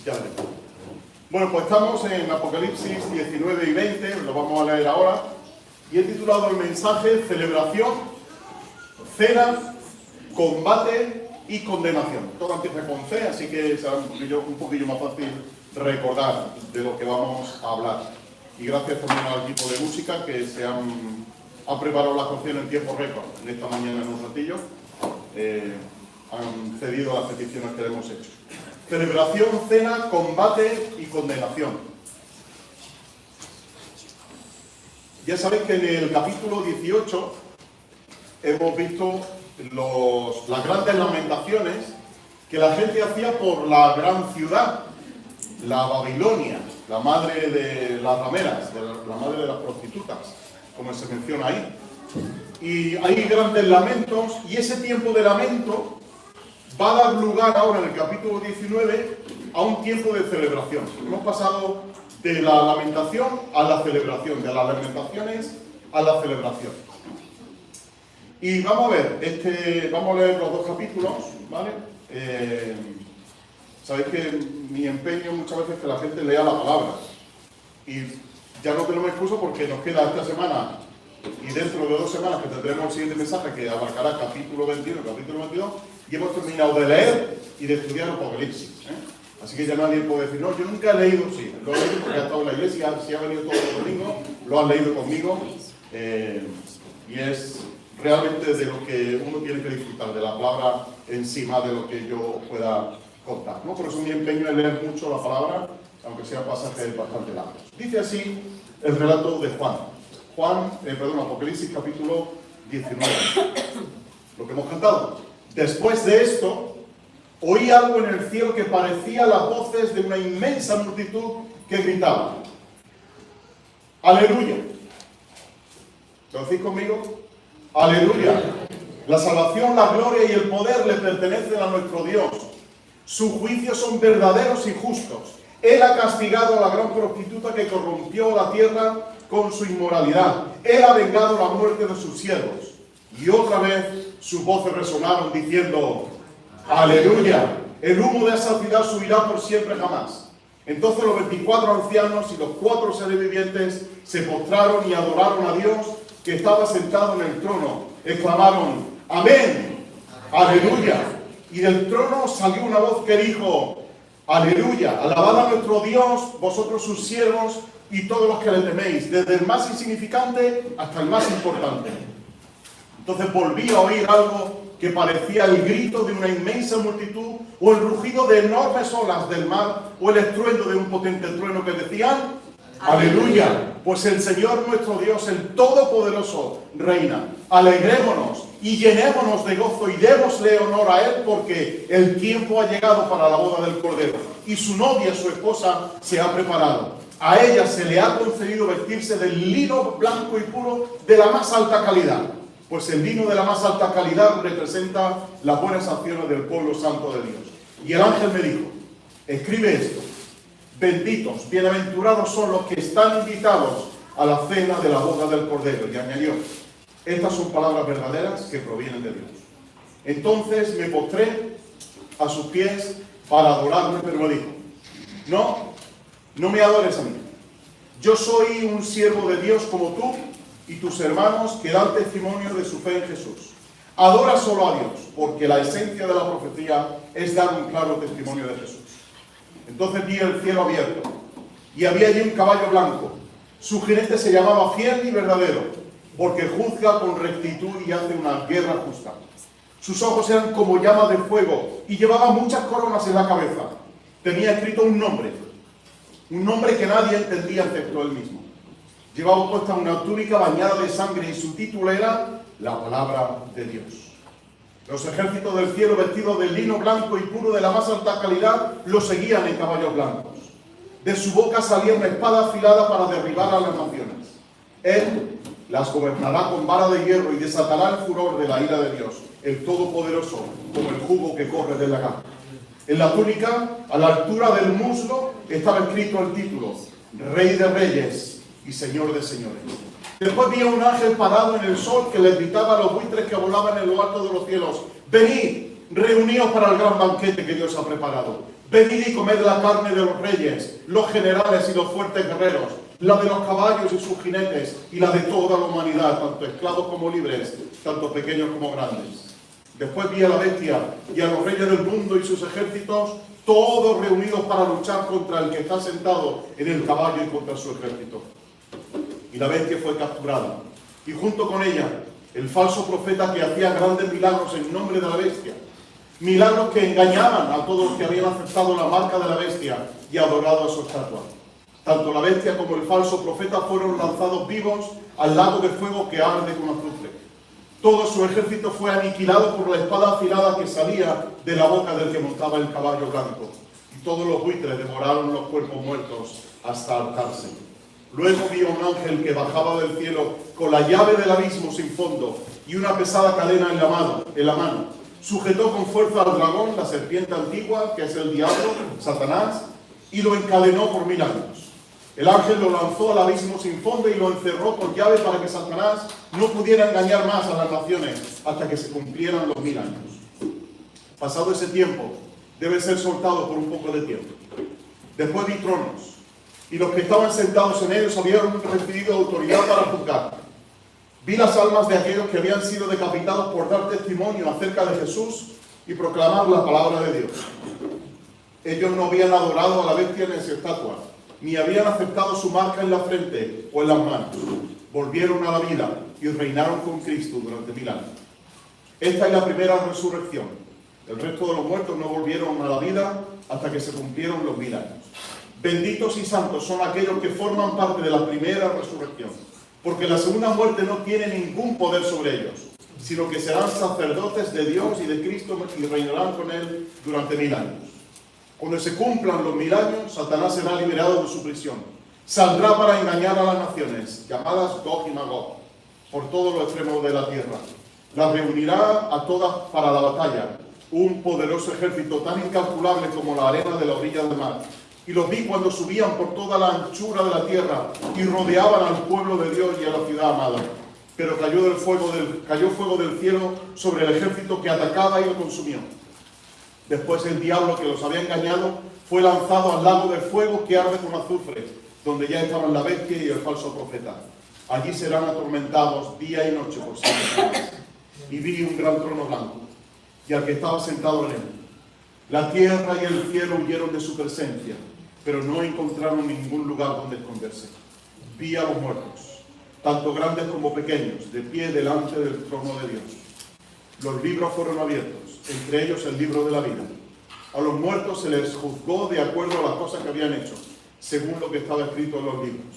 Ya veremos. Bueno, pues estamos en Apocalipsis 19 y 20, lo vamos a leer ahora, y he titulado el mensaje Celebración, Cena, Combate y Condenación. Todo empieza con C, así que será un poquillo más fácil recordar de lo que vamos a hablar. Y gracias también al equipo de música que se han preparado la canción en tiempo récord en esta mañana en un ratillo. Han cedido las peticiones que le hemos hecho. Celebración, cena, combate y condenación. Ya sabéis que en el capítulo 18 hemos visto las grandes lamentaciones que la gente hacía por la gran ciudad, la Babilonia, la madre de las rameras, la madre de las prostitutas, como se menciona ahí. Y hay grandes lamentos, y ese tiempo de lamento va a dar lugar ahora en el capítulo 19 a un tiempo de celebración. Hemos pasado de la lamentación a la celebración, de las lamentaciones a la celebración. Y vamos a ver, vamos a leer los dos capítulos, ¿vale? Sabéis que mi empeño muchas veces es que la gente lea la palabra. Y ya no tenemos excusa porque nos queda esta semana y dentro de 2 semanas que tendremos el siguiente mensaje que abarcará capítulo 21 y capítulo 22, y hemos terminado de leer y de estudiar Apocalipsis. Así que ya nadie puede decir, no, yo nunca he leído, sí, lo he leído porque ha estado en la iglesia, si ha venido todos los domingos, lo han leído conmigo, y es realmente de lo que uno tiene que disfrutar, de la palabra encima de lo que yo pueda contar, ¿no? Por eso mi empeño es leer mucho la palabra, aunque sean pasajes bastante largos. Dice así el relato de Apocalipsis capítulo 19, lo que hemos cantado. Después de esto, oí algo en el cielo que parecía las voces de una inmensa multitud que gritaba: ¡Aleluya! ¿Lo decís conmigo? ¡Aleluya! La salvación, la gloria y el poder le pertenecen a nuestro Dios. Sus juicios son verdaderos y justos. Él ha castigado a la gran prostituta que corrompió la tierra con su inmoralidad. Él ha vengado la muerte de sus siervos. Y otra vez sus voces resonaron diciendo: ¡Aleluya! El humo de esa ciudad subirá por siempre jamás. Entonces los 24 ancianos y los 4 seres vivientes se postraron y adoraron a Dios que estaba sentado en el trono. Exclamaron: ¡Amén! ¡Aleluya! Y del trono salió una voz que dijo: ¡Aleluya! Alabad a nuestro Dios, vosotros sus siervos y todos los que le teméis, desde el más insignificante hasta el más importante. Entonces volví a oír algo que parecía el grito de una inmensa multitud, o el rugido de enormes olas del mar, o el estruendo de un potente trueno que decían: ¡Aleluya! Pues el Señor nuestro Dios, el Todopoderoso, reina. Alegrémonos y llenémonos de gozo y démosle honor a Él, porque el tiempo ha llegado para la boda del Cordero, y su novia, su esposa, se ha preparado. A ella se le ha concedido vestirse del lino blanco y puro de la más alta calidad, pues el lino de la más alta calidad representa las buenas acciones del pueblo santo de Dios. Y el ángel me dijo: escribe esto: benditos, bienaventurados son los que están invitados a la cena de la boda del Cordero. Y añadió: estas son palabras verdaderas que provienen de Dios. Entonces me postré a sus pies para adorarme, pero me dijo: no me adores a mí. Yo soy un siervo de Dios como tú y tus hermanos que dan testimonio de su fe en Jesús. Adora solo a Dios, porque la esencia de la profecía es dar un claro testimonio de Jesús. Entonces vi el cielo abierto, y había allí un caballo blanco. Su jinete se llamaba Fiel y Verdadero, porque juzga con rectitud y hace una guerra justa. Sus ojos eran como llamas de fuego, y llevaba muchas coronas en la cabeza. Tenía escrito un nombre que nadie entendía excepto él mismo. Llevaba puesta una túnica bañada de sangre, y su título era La Palabra de Dios. Los ejércitos del cielo, vestidos de lino blanco y puro de la más alta calidad, lo seguían en caballos blancos. De su boca salía una espada afilada para derribar a las naciones. Él las gobernará con vara de hierro y desatará el furor de la ira de Dios, el Todopoderoso, como el jugo que corre del lagar. En la túnica, a la altura del muslo, estaba escrito el título: Rey de Reyes y Señor de Señores. Después vi a un ángel parado en el sol que le gritaba a los buitres que volaban en lo alto de los cielos: venid reuníos para el gran banquete que Dios ha preparado. Venid y comed la carne de los reyes, los generales y los fuertes guerreros, la de los caballos y sus jinetes, y la de toda la humanidad, tanto esclavos como libres, tanto pequeños como grandes. Después vi a la bestia y a los reyes del mundo y sus ejércitos, todos reunidos para luchar contra el que está sentado en el caballo y contra su ejército. Y la bestia fue capturada, y junto con ella el falso profeta que hacía grandes milagros en nombre de la bestia. Milagros que engañaban a todos los que habían aceptado la marca de la bestia y adorado a su estatua. Tanto la bestia como el falso profeta fueron lanzados vivos al lago de fuego que arde con azufre. Todo su ejército fue aniquilado por la espada afilada que salía de la boca del que montaba el caballo blanco. Y todos los buitres devoraron los cuerpos muertos hasta hartarse. Luego vi a un ángel que bajaba del cielo con la llave del abismo sin fondo y una pesada cadena en la mano. Sujetó con fuerza al dragón, la serpiente antigua, que es el diablo, Satanás, y lo encadenó por 1000 años. El ángel lo lanzó al abismo sin fondo y lo encerró con llave para que Satanás no pudiera engañar más a las naciones hasta que se cumplieran los 1000 años. Pasado ese tiempo, debe ser soltado por un poco de tiempo. Después vi tronos, y los que estaban sentados en ellos habían recibido autoridad para juzgar. Vi las almas de aquellos que habían sido decapitados por dar testimonio acerca de Jesús y proclamar la palabra de Dios. Ellos no habían adorado a la bestia ni a su estatua, ni habían aceptado su marca en la frente o en las manos. Volvieron a la vida y reinaron con Cristo durante 1000 años. Esta es la primera resurrección. El resto de los muertos no volvieron a la vida hasta que se cumplieron los 1000 años. Benditos y santos son aquellos que forman parte de la primera resurrección, porque la segunda muerte no tiene ningún poder sobre ellos, sino que serán sacerdotes de Dios y de Cristo y reinarán con Él durante 1000 años. Cuando se cumplan los 1000 años, Satanás será liberado de su prisión. Saldrá para engañar a las naciones, llamadas Gog y Magog, por todos los extremos de la tierra. Las reunirá a todas para la batalla, un poderoso ejército tan incalculable como la arena de la orilla del mar. Y los vi cuando subían por toda la anchura de la tierra y rodeaban al pueblo de Dios y a la ciudad amada. Pero cayó fuego del cielo sobre el ejército que atacaba y lo consumió. Después el diablo que los había engañado fue lanzado al lago de fuego que arde con azufre, donde ya estaban la bestia y el falso profeta. Allí serán atormentados día y noche por 7 años. Y vi un gran trono blanco y al que estaba sentado en él. La tierra y el cielo huyeron de su presencia, pero no encontraron ningún lugar donde esconderse. Vi a los muertos, tanto grandes como pequeños, de pie delante del trono de Dios. Los libros fueron abiertos, entre ellos el libro de la vida. A los muertos se les juzgó de acuerdo a las cosas que habían hecho, según lo que estaba escrito en los libros.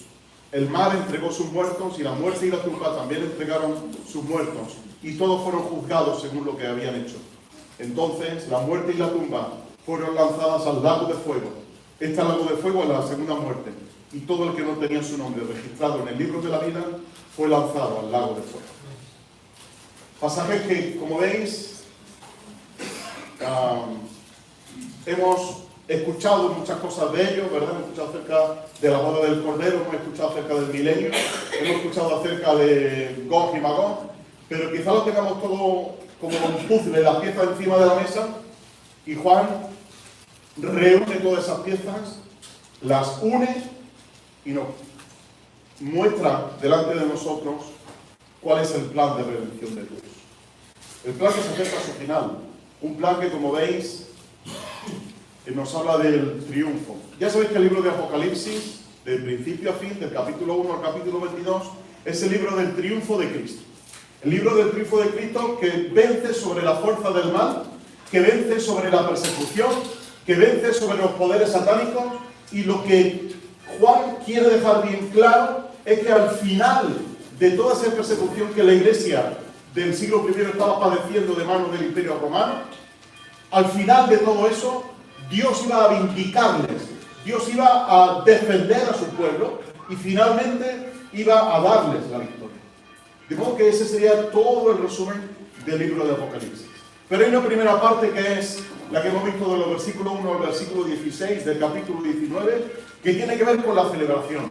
El mar entregó sus muertos y la muerte y la tumba también entregaron sus muertos, y todos fueron juzgados según lo que habían hecho. Entonces la muerte y la tumba fueron lanzadas al lago de fuego. Este lago de fuego es la segunda muerte, y todo el que no tenía su nombre registrado en el libro de la vida fue lanzado al lago de fuego. Pasajes que, como veis, hemos escuchado muchas cosas de ellos, ¿verdad? Hemos escuchado acerca de la boda del Cordero, hemos escuchado acerca del milenio, hemos escuchado acerca de Gog y Magog, pero quizá lo tengamos todo como un puzzle, las piezas encima de la mesa, y Juan reúne todas esas piezas, las une y nos muestra delante de nosotros cuál es el plan de redención de Dios. El plan que se acerca a su final, un plan que, como veis, nos habla del triunfo. Ya sabéis que el libro de Apocalipsis, de principio a fin, del capítulo 1 al capítulo 22, es el libro del triunfo de Cristo. El libro del triunfo de Cristo que vence sobre la fuerza del mal, que vence sobre la persecución, que vence sobre los poderes satánicos, y lo que Juan quiere dejar bien claro es que al final de toda esa persecución que la iglesia del siglo I estaba padeciendo de manos del Imperio Romano, al final de todo eso, Dios iba a vindicarles, Dios iba a defender a su pueblo y finalmente iba a darles la victoria. De modo que ese sería todo el resumen del libro de Apocalipsis. Pero hay una primera parte que es la que hemos visto de los versículos 1 al versículo 16 del capítulo 19, que tiene que ver con la celebración.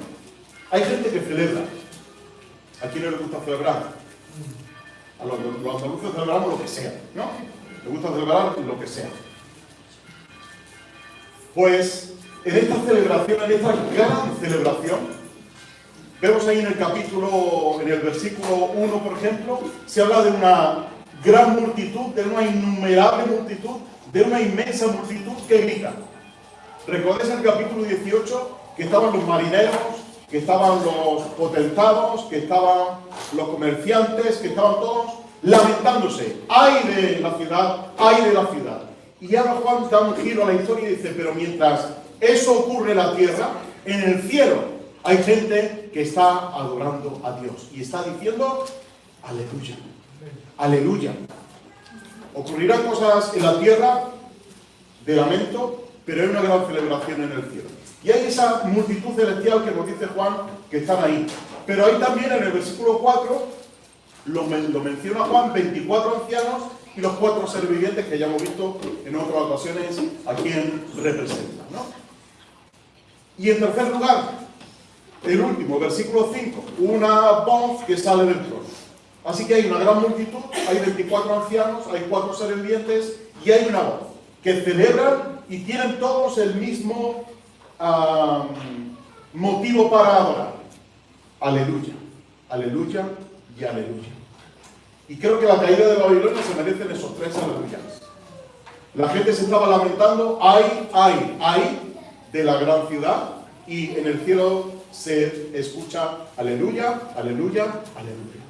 Hay gente que celebra. ¿A quién no le gusta celebrar? A los andaluces celebramos lo que sea, ¿no? le gusta celebrar lo que sea. Pues en esta celebración, en esta gran celebración, vemos ahí en el capítulo, en el versículo 1, por ejemplo, se habla de una gran multitud, de una innumerable multitud, de una inmensa multitud que grita. ¿Recordáis en el capítulo 18 que estaban los marineros, que estaban los potentados, que estaban los comerciantes, que estaban todos lamentándose? ¡Ay de la ciudad! ¡Ay de la ciudad! Y ahora Juan da un giro a la historia y dice, pero mientras eso ocurre en la tierra, en el cielo hay gente que está adorando a Dios y está diciendo, aleluya, aleluya. Ocurrirán cosas en la tierra de lamento, pero hay una gran celebración en el cielo. Y hay esa multitud celestial que nos dice Juan que están ahí. Pero hay también en el versículo 4, lo menciona Juan, 24 ancianos y los 4 seres vivientes que ya hemos visto en otras ocasiones a quién representan, ¿no? Y en tercer lugar, el último, versículo 5, una voz que sale del trono. Así que hay una gran multitud, hay 24 ancianos, hay 4 seres vivientes y hay una voz que celebran y tienen todos el mismo motivo para adorar. Aleluya, aleluya y aleluya. Y creo que la caída de Babilonia se merecen esos 3 aleluyas. La gente se estaba lamentando, ay de la gran ciudad, y en el cielo se escucha aleluya, aleluya, aleluya.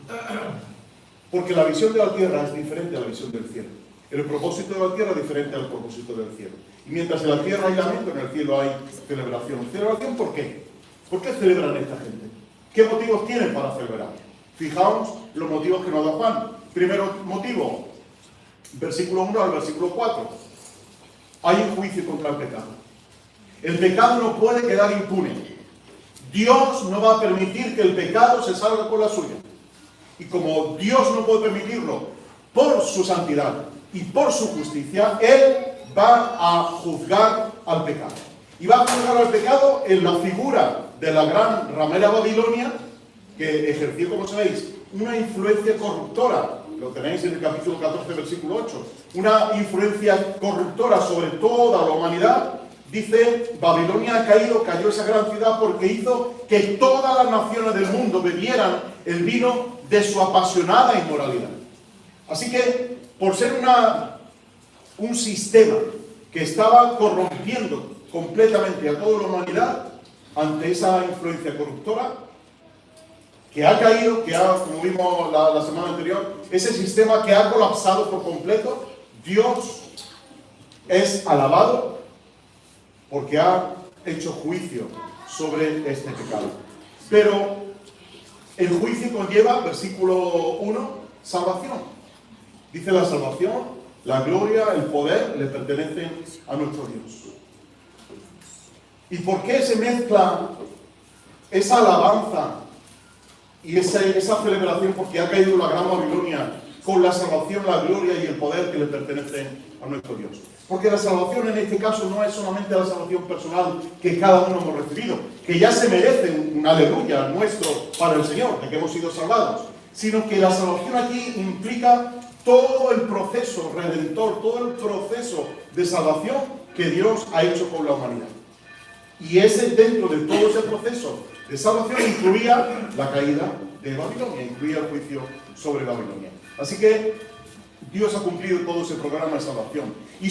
Porque la visión de la tierra es diferente a la visión del cielo. El propósito de la tierra es diferente al propósito del cielo. Y mientras en la tierra hay lamento, en el cielo hay celebración. ¿Celebración por qué? ¿Por qué celebran esta gente? ¿Qué motivos tienen para celebrar? Fijaos los motivos que nos da Juan. Primero motivo, versículo 1 al versículo 4. Hay un juicio contra el pecado. El pecado no puede quedar impune. Dios no va a permitir que el pecado se salga con la suya. Y como Dios no puede permitirlo por su santidad y por su justicia, Él va a juzgar al pecado. Y va a juzgar al pecado en la figura de la gran ramera Babilonia, que ejerció, como sabéis, una influencia corruptora. Lo tenéis en el capítulo 14, versículo 8. Una influencia corruptora sobre toda la humanidad. Dice, Babilonia cayó esa gran ciudad porque hizo que todas las naciones del mundo bebieran el vino de su apasionada inmoralidad. Así que, por ser un sistema que estaba corrompiendo completamente a toda la humanidad, ante esa influencia corruptora, que ha caído, como vimos la semana anterior, ese sistema que ha colapsado por completo, Dios es alabado porque ha hecho juicio sobre este pecado. Pero el juicio conlleva, versículo 1, salvación. Dice la salvación, la gloria, el poder le pertenecen a nuestro Dios. ¿Y por qué se mezcla esa alabanza y esa celebración porque ha caído la gran Babilonia con la salvación, la gloria y el poder que le pertenecen a nuestro Dios? Porque la salvación en este caso no es solamente la salvación personal que cada uno hemos recibido, que ya se merece un aleluya nuestro para el Señor, de que hemos sido salvados, sino que la salvación aquí implica todo el proceso redentor, todo el proceso de salvación que Dios ha hecho con la humanidad. Y dentro de todo ese proceso de salvación incluía la caída de Babilonia, incluía el juicio sobre Babilonia. Así que Dios ha cumplido todo ese programa de salvación. Y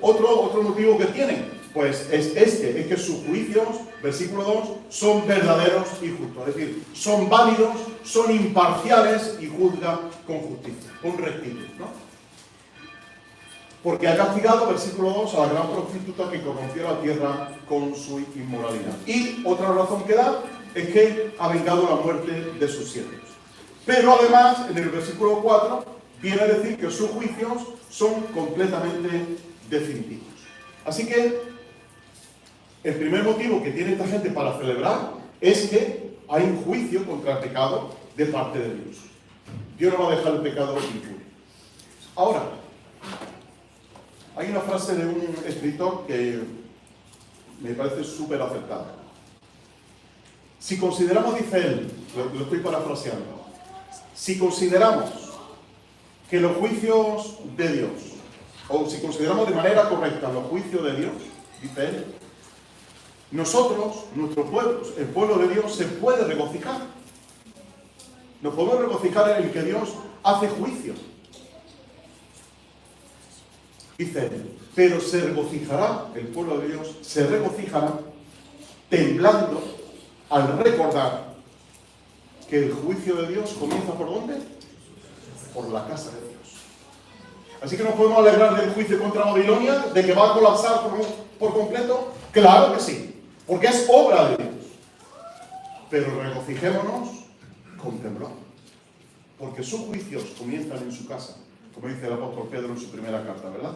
otro motivo que tienen, pues es que sus juicios, versículo 2, son verdaderos y justos. Es decir, son válidos, son imparciales y juzgan con justicia, con rectitud, ¿no? Porque ha castigado, versículo 2, a la gran prostituta que corrompió la tierra con su inmoralidad. Y otra razón que da es que ha vengado la muerte de sus siervos. Pero además, en el versículo 4, viene a decir que sus juicios son completamente definitivos. Así que el primer motivo que tiene esta gente para celebrar es que hay un juicio contra el pecado de parte de Dios. Dios no va a dejar el pecado impune. Ahora, hay una frase de un escritor que me parece súper acertada. Si consideramos, dice él, lo estoy parafraseando, si consideramos que los juicios de Dios o si consideramos de manera correcta los juicios de Dios, dice él, nosotros, nuestro pueblo, el pueblo de Dios, se puede regocijar. Nos podemos regocijar en el que Dios hace juicio. Dice él, pero se regocijará, el pueblo de Dios se regocijará temblando al recordar que el juicio de Dios comienza ¿por dónde? Por la casa de Dios. Así que nos podemos alegrar del juicio contra Babilonia, de que va a colapsar por completo. Claro que sí, porque es obra de Dios. Pero regocijémonos con temblor, porque sus juicios comienzan en su casa, como dice el apóstol Pedro en su primera carta, ¿verdad?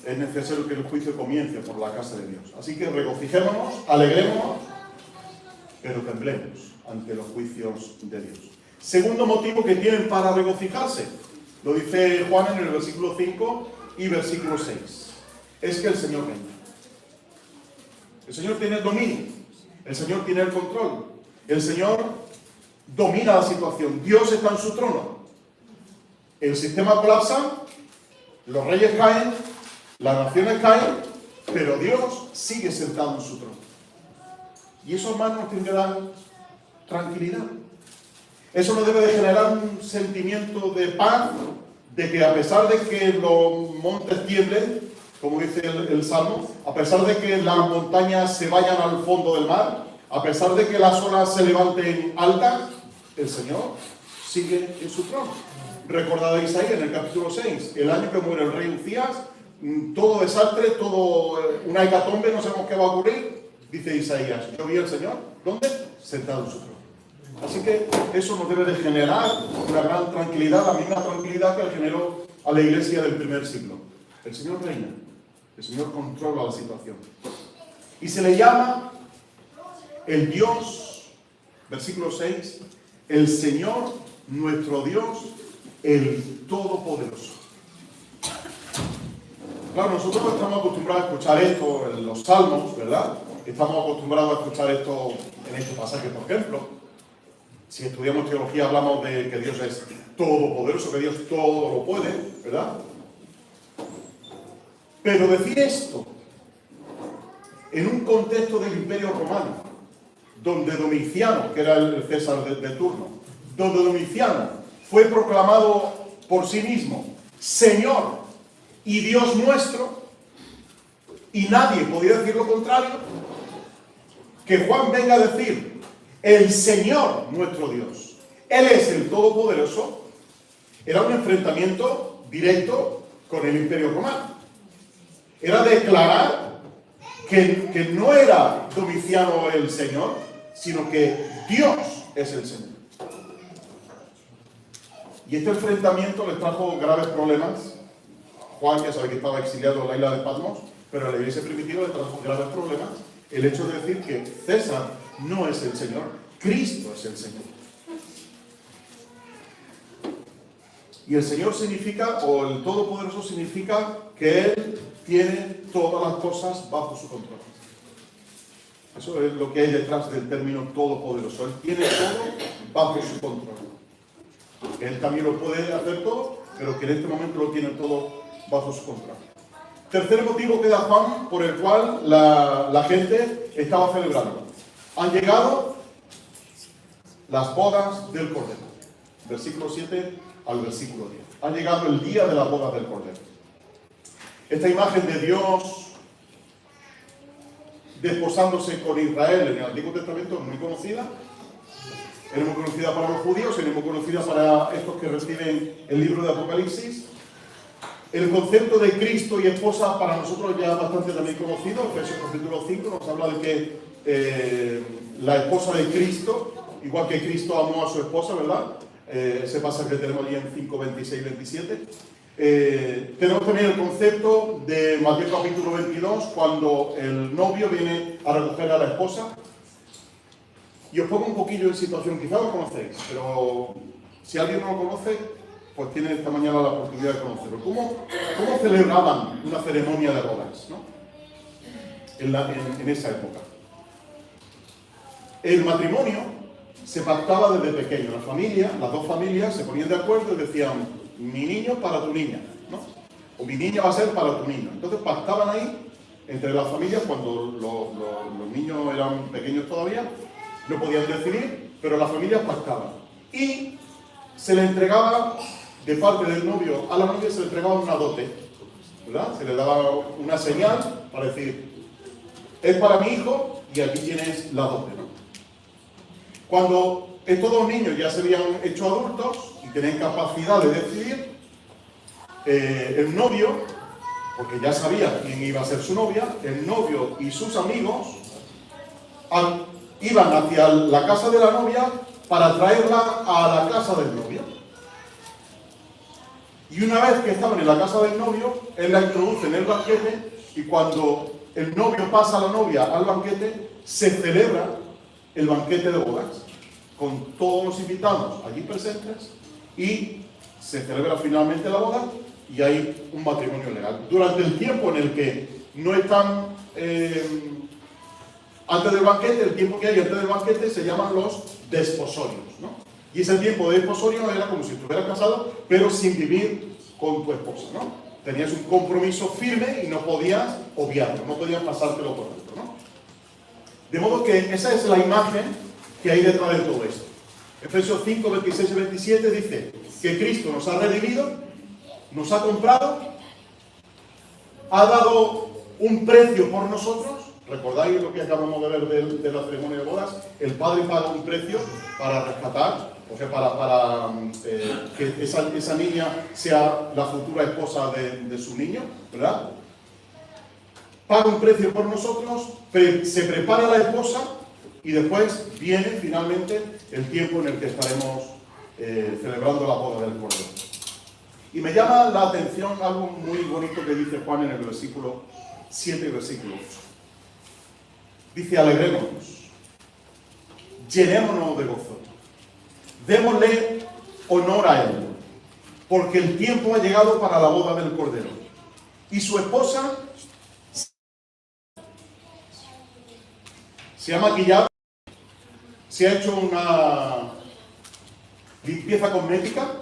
Es necesario que el juicio comience por la casa de Dios. Así que regocijémonos, alegrémonos, pero temblemos ante los juicios de Dios. Segundo motivo que tienen para regocijarse, lo dice Juan en el versículo 5 y versículo 6, es que el Señor reina. El Señor tiene el dominio, el Señor tiene el control, el Señor domina la situación, Dios está en su trono. El sistema colapsa, los reyes caen, las naciones caen, pero Dios sigue sentado en su trono. Y eso, hermanos, nos tiene que dar tranquilidad. Eso nos debe de generar un sentimiento de paz, de que a pesar de que los montes tiemblen, como dice el Salmo, a pesar de que las montañas se vayan al fondo del mar, a pesar de que las olas se levanten altas, el Señor sigue en su trono. Recordad a Isaías en el capítulo 6, el año que muere el rey Uzías, todo desastre, todo una hecatombe, no sabemos qué va a ocurrir, dice Isaías, yo vi al Señor, ¿dónde? Sentado en su trono. Así que eso nos debe de generar una gran tranquilidad, la misma tranquilidad que le generó a la iglesia del primer siglo. El Señor reina, el Señor controla la situación. Y se le llama el Dios, versículo 6, el Señor, nuestro Dios, el Todopoderoso. Claro, nosotros estamos acostumbrados a escuchar esto en los Salmos, ¿verdad? Estamos acostumbrados a escuchar esto en este pasaje, por ejemplo. Si estudiamos teología hablamos de que Dios es todopoderoso, que Dios todo lo puede, ¿verdad? Pero decir esto en un contexto del Imperio Romano, donde Domiciano, que era el César de turno, donde Domiciano fue proclamado por sí mismo Señor y Dios nuestro, y nadie podía decir lo contrario, que Juan venga a decir el Señor nuestro Dios, Él es el Todopoderoso, era un enfrentamiento directo con el Imperio Romano. Era declarar que no era Domiciano el Señor, sino que Dios es el Señor. Y este enfrentamiento les trajo graves problemas. Juan, ya sabe que estaba exiliado en la isla de Patmos, pero a la iglesia primitiva le trajo graves problemas el hecho de decir que César no es el Señor, Cristo es el Señor. Y el Señor significa, o el Todopoderoso significa que Él tiene todas las cosas bajo su control. Eso es lo que hay detrás del término todopoderoso. Él tiene todo bajo su control. Él también lo puede hacer todo, pero que en este momento lo tiene todo bajo su control. Tercer motivo que da Juan por el cual la gente estaba celebrando. Han llegado las bodas del Cordero. Versículo 7 al versículo 10. Ha llegado el día de las bodas del Cordero. Esta imagen de Dios desposándose con Israel en el Antiguo Testamento es muy conocida. Es muy conocida para los judíos, es muy conocida para estos que reciben el libro de Apocalipsis. El concepto de Cristo y esposa para nosotros ya es bastante también conocido. Efesios capítulo 5 nos habla de que la esposa de Cristo, igual que Cristo amó a su esposa, ¿verdad? Ese pasaje que tenemos allí en 5, 26, 27. Tenemos también el concepto de Mateo capítulo 22, cuando el novio viene a recoger a la esposa. Y os pongo un poquillo en situación, quizás lo conocéis, pero si alguien no lo conoce, pues tiene esta mañana la oportunidad de conocerlo. ¿Cómo celebraban una ceremonia de bodas, ¿no? en esa época? El matrimonio se pactaba desde pequeño. Las dos familias se ponían de acuerdo y decían, mi niño para tu niña, ¿no? o mi niña va a ser para tu niño. Entonces pactaban ahí entre las familias cuando los niños eran pequeños todavía, no podían decidir, pero las familias pactaban. Y se le entregaba, de parte del novio a la novia, se le entregaba una dote, ¿verdad? Se le daba una señal para decir, es para mi hijo y aquí tienes la dote, ¿no? Cuando estos dos niños ya se habían hecho adultos y tenían capacidad de decidir, el novio, porque ya sabía quién iba a ser su novia, el novio y sus amigos iban hacia la casa de la novia para traerla a la casa del novio. Y una vez que estaban en la casa del novio, él la introduce en el banquete y cuando el novio pasa a la novia al banquete, se celebra el banquete de bodas con todos los invitados allí presentes y se celebra finalmente la boda y hay un matrimonio legal. Durante el tiempo en el que no están antes del banquete, el tiempo que hay antes del banquete se llaman los desposorios, ¿no? Y ese tiempo de desposorio era como si estuvieras casado, pero sin vivir con tu esposa, ¿no? Tenías un compromiso firme y no podías obviarlo, no podías pasártelo por alto, ¿no? De modo que esa es la imagen que hay detrás de todo esto. Efesios 5, 26 y 27 dice que Cristo nos ha redimido, nos ha comprado, ha dado un precio por nosotros. ¿Recordáis lo que acabamos de ver de la ceremonia de bodas? El padre paga un precio para rescatar, o sea, para que esa niña sea la futura esposa de su niño, ¿verdad? Paga un precio por nosotros, se prepara la esposa y después viene finalmente el tiempo en el que estaremos celebrando la boda del Cordero. Y me llama la atención algo muy bonito que dice Juan en el versículo 7 y versículo 8. Dice, alegrémonos, llenémonos de gozo, démosle honor a Él, porque el tiempo ha llegado para la boda del Cordero. Y su esposa se ha maquillado, se ha hecho una limpieza cosmética,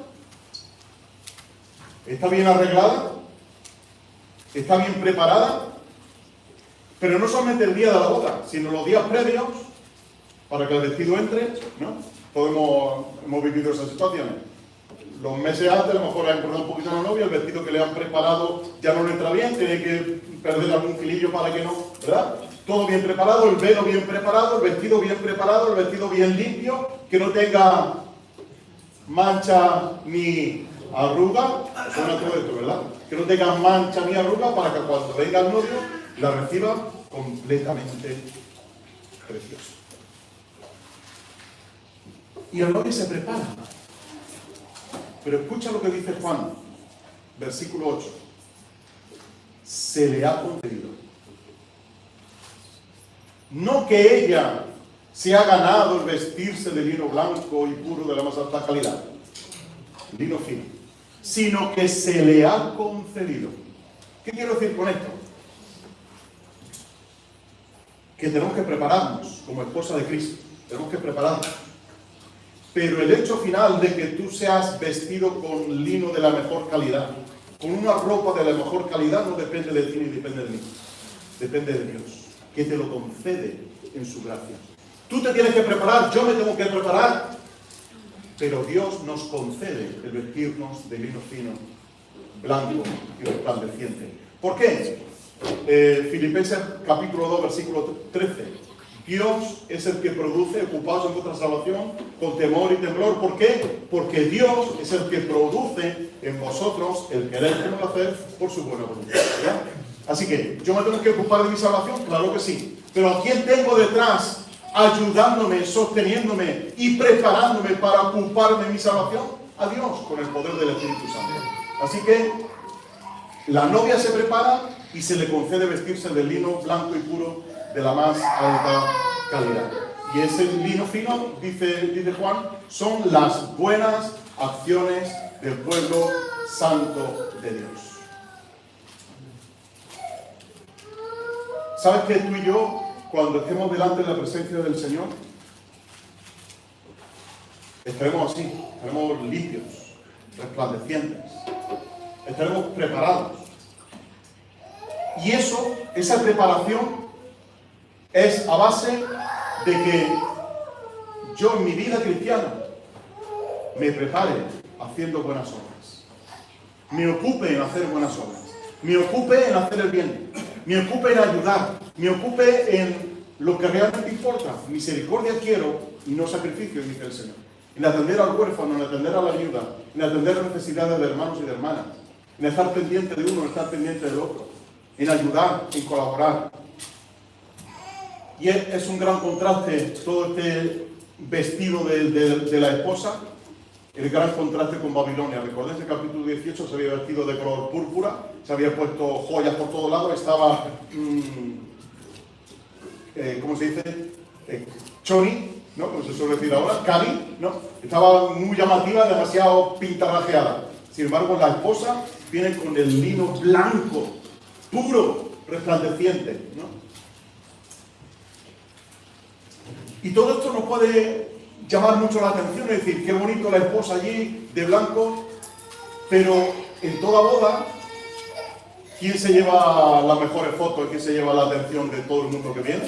está bien arreglada, está bien preparada, pero no solamente el día de la boda, sino los días previos para que el vestido entre, ¿no? Todos hemos vivido esas situaciones. Los meses antes a lo mejor ha engordado un poquito a la novia, el vestido que le han preparado ya no le entra bien, tiene que perder algún filillo para que no, ¿verdad? Todo bien preparado, el velo bien preparado, el vestido bien preparado, el vestido bien limpio, que no tenga mancha ni arruga, suena todo esto, ¿verdad? Que no tenga mancha ni arruga para que cuando venga el novio la reciba completamente preciosa. Y el novio se prepara. Pero escucha lo que dice Juan, versículo 8. Se le ha concedido. No que ella se ha ganado el vestirse de lino blanco y puro de la más alta calidad, lino fino, sino que se le ha concedido. ¿Qué quiero decir con esto? Que tenemos que prepararnos como esposa de Cristo, tenemos que prepararnos. Pero el hecho final de que tú seas vestido con lino de la mejor calidad, con una ropa de la mejor calidad, no depende de ti ni depende de mí, depende de Dios, que te lo concede en su gracia. Tú te tienes que preparar, yo me tengo que preparar, pero Dios nos concede el vestirnos de lino fino, blanco y resplandeciente. ¿Por qué? Filipenses capítulo 2, versículo 13. Dios es el que produce, ocupados en vuestra salvación, con temor y temblor. ¿Por qué? Porque Dios es el que produce en vosotros el querer y el hacer por su buena voluntad, ¿verdad? Así que, ¿yo me tengo que ocupar de mi salvación? Claro que sí. Pero ¿a quién tengo detrás ayudándome, sosteniéndome y preparándome para ocuparme de mi salvación? A Dios, con el poder del Espíritu Santo. Así que, la novia se prepara y se le concede vestirse de lino blanco y puro de la más alta calidad. Y ese lino fino, dice Juan, son las buenas acciones del pueblo santo de Dios. ¿Sabes que tú y yo, cuando estemos delante de la presencia del Señor, estaremos así, estaremos limpios, resplandecientes, estaremos preparados? Y eso, esa preparación, es a base de que yo en mi vida cristiana me prepare haciendo buenas obras. Me ocupe en hacer buenas obras. Me ocupe en hacer el bien. Me ocupe en ayudar. Me ocupe en lo que realmente importa. Misericordia quiero y no sacrificio, dice el Señor. En atender al huérfano, en atender a la viuda, en atender las necesidades de hermanos y de hermanas, en estar pendiente de uno, en estar pendiente del otro, en ayudar, en colaborar. Y es un gran contraste todo este vestido de la esposa, el gran contraste con Babilonia. Recordéis el capítulo 18, se había vestido de color púrpura, se había puesto joyas por todos lados, estaba, ¿cómo se dice? Choni, ¿no? Como se suele decir ahora, Cali, ¿no? Estaba muy llamativa, demasiado pintarrajeada. Sin embargo, la esposa viene con el lino blanco, puro, resplandeciente, ¿no? Y todo esto nos puede llamar mucho la atención, es decir, qué bonito la esposa allí, de blanco, pero en toda boda, ¿quién se lleva las mejores fotos? ¿Quién se lleva la atención de todo el mundo que viene?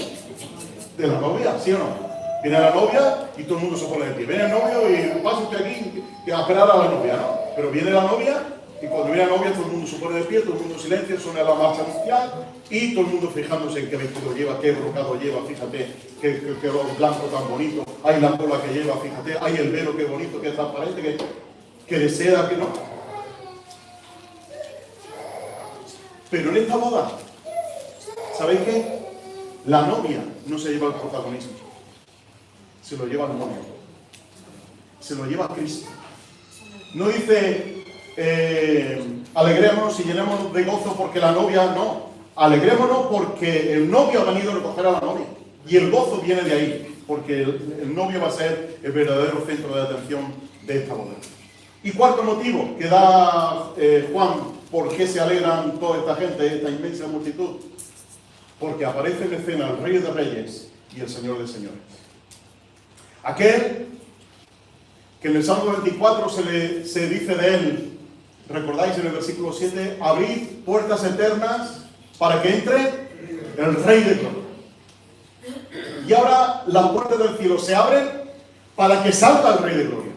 De la novia, ¿sí o no? Viene la novia y todo el mundo se pone de pie. Viene el novio y pasa usted aquí a esperar a la novia, ¿no? Pero viene la novia y cuando viene la novia todo el mundo se pone de pie, todo el mundo en silencio, suena la marcha nupcial y todo el mundo fijándose en qué vestido lleva, qué brocado lleva, fíjate, qué blanco tan bonito, hay la cola que lleva, fíjate, hay el velo qué bonito, qué transparente, que de seda, que no. Pero en esta boda, ¿sabéis qué? La novia no se lleva el protagonismo, se lo lleva el novio, se lo lleva Cristo. No dice, alegrémonos y llenémonos de gozo porque la novia, no. Alegrémonos porque el novio ha venido a recoger a la novia. Y el gozo viene de ahí, porque el novio va a ser el verdadero centro de atención de esta boda. Y cuarto motivo que da Juan, ¿por qué se alegran toda esta gente, esta inmensa multitud? Porque aparece en escena el Rey de Reyes y el Señor de Señores. Aquel que en el Salmo 24 se dice de él, recordáis en el versículo 7, abrid puertas eternas para que entre el Rey de Gloria. Y ahora las puertas del cielo se abren para que salga el Rey de Gloria.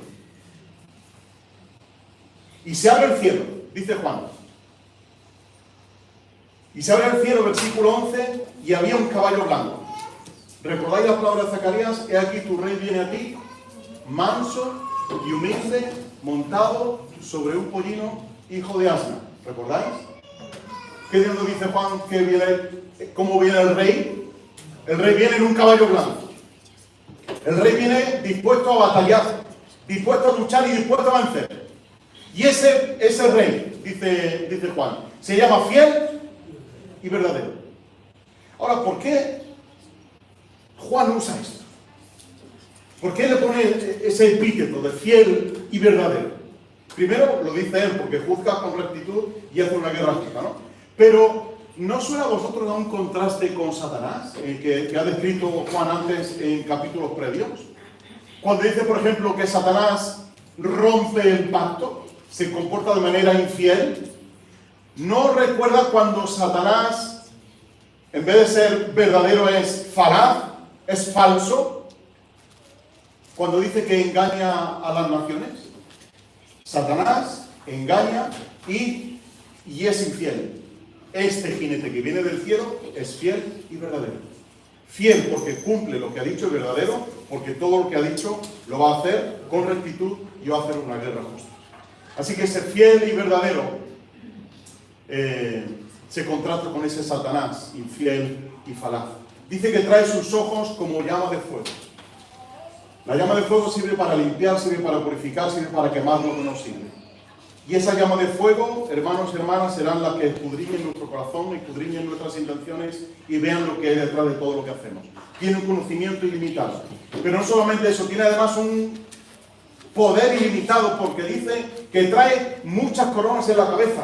Y se abre el cielo, dice Juan. Y se abre el cielo, versículo 11, y había un caballo blanco. ¿Recordáis las palabras de Zacarías? He aquí tu rey viene a ti, manso y humilde, montado sobre un pollino, hijo de asna. ¿Recordáis? ¿Qué nos dice Juan que viene, cómo viene el rey? El rey viene en un caballo blanco. El rey viene dispuesto a batallar, dispuesto a luchar y dispuesto a vencer. Y ese rey, dice Juan, se llama fiel y verdadero. Ahora, ¿por qué Juan usa esto? ¿Por qué le pone ese epíteto de fiel y verdadero? Primero lo dice él porque juzga con rectitud y hace una guerra justa, ¿no? Pero ¿no suena a vosotros a un contraste con Satanás que ha descrito Juan antes en capítulos previos? Cuando dice, por ejemplo, que Satanás rompe el pacto, se comporta de manera infiel. ¿No recuerda cuando Satanás, en vez de ser verdadero, es falaz, es falso? Cuando dice que engaña a las naciones. Satanás engaña y es infiel. Este jinete que viene del cielo es fiel y verdadero. Fiel porque cumple lo que ha dicho, y verdadero porque todo lo que ha dicho lo va a hacer con rectitud y va a hacer una guerra justa. Así que ese fiel y verdadero se contrasta con ese Satanás infiel y falaz. Dice que trae sus ojos como llama de fuego. La llama de fuego sirve para limpiar, sirve para purificar, sirve para quemar lo que no sirve. Y esa llama de fuego, hermanos y hermanas, serán las que escudriñen nuestro corazón, escudriñen nuestras intenciones y vean lo que hay detrás de todo lo que hacemos. Tiene un conocimiento ilimitado. Pero no solamente eso, tiene además un poder ilimitado porque dice que trae muchas coronas en la cabeza.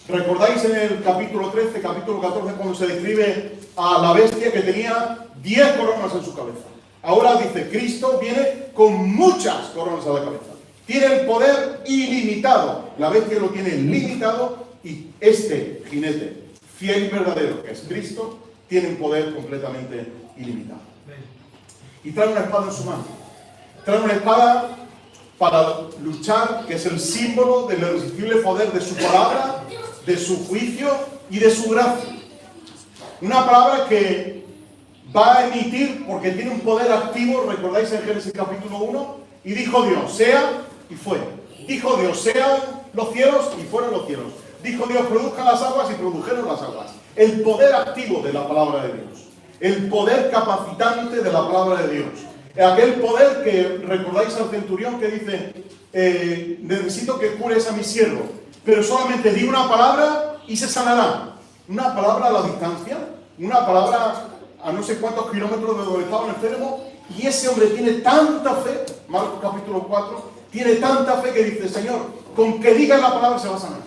¿Recordáis en el capítulo 13, capítulo 14, cuando se describe a la bestia que tenía 10 coronas en su cabeza? Ahora dice, Cristo viene con muchas coronas a la cabeza. Tiene el poder ilimitado. La bestia lo tiene limitado y este jinete, fiel y verdadero, que es Cristo, tiene un poder completamente ilimitado. Y trae una espada en su mano. Trae una espada para luchar, que es el símbolo del irresistible poder de su palabra, de su juicio y de su gracia. Una palabra que va a emitir, porque tiene un poder activo, recordáis en Génesis capítulo 1, y dijo Dios, sea, y fue. Dijo Dios, sean los cielos, y fueron los cielos. Dijo Dios, produzcan las aguas, y produjeron las aguas. El poder activo de la palabra de Dios. El poder capacitante de la palabra de Dios. Aquel poder que, recordáis al centurión que dice, necesito que cures a mi siervo, pero solamente di una palabra y se sanará. Una palabra a la distancia, una palabra a no sé cuántos kilómetros de donde estaba enfermo, y ese hombre tiene tanta fe, Marcos capítulo 4, tiene tanta fe que dice, Señor, con que diga la palabra se va a sanar.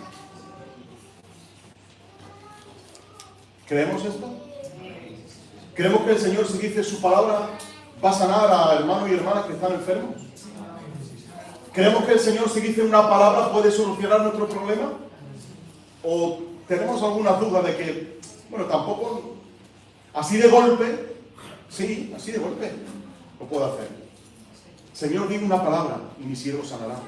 ¿Creemos esto? ¿Creemos que el Señor, si dice su palabra, va a sanar a hermanos y hermanas que están enfermos? ¿Creemos que el Señor, si dice una palabra, puede solucionar nuestro problema? ¿O tenemos alguna duda de que, bueno, tampoco, así de golpe, sí, así de golpe, lo puedo hacer? Señor, dime una palabra y mi siervo sanará.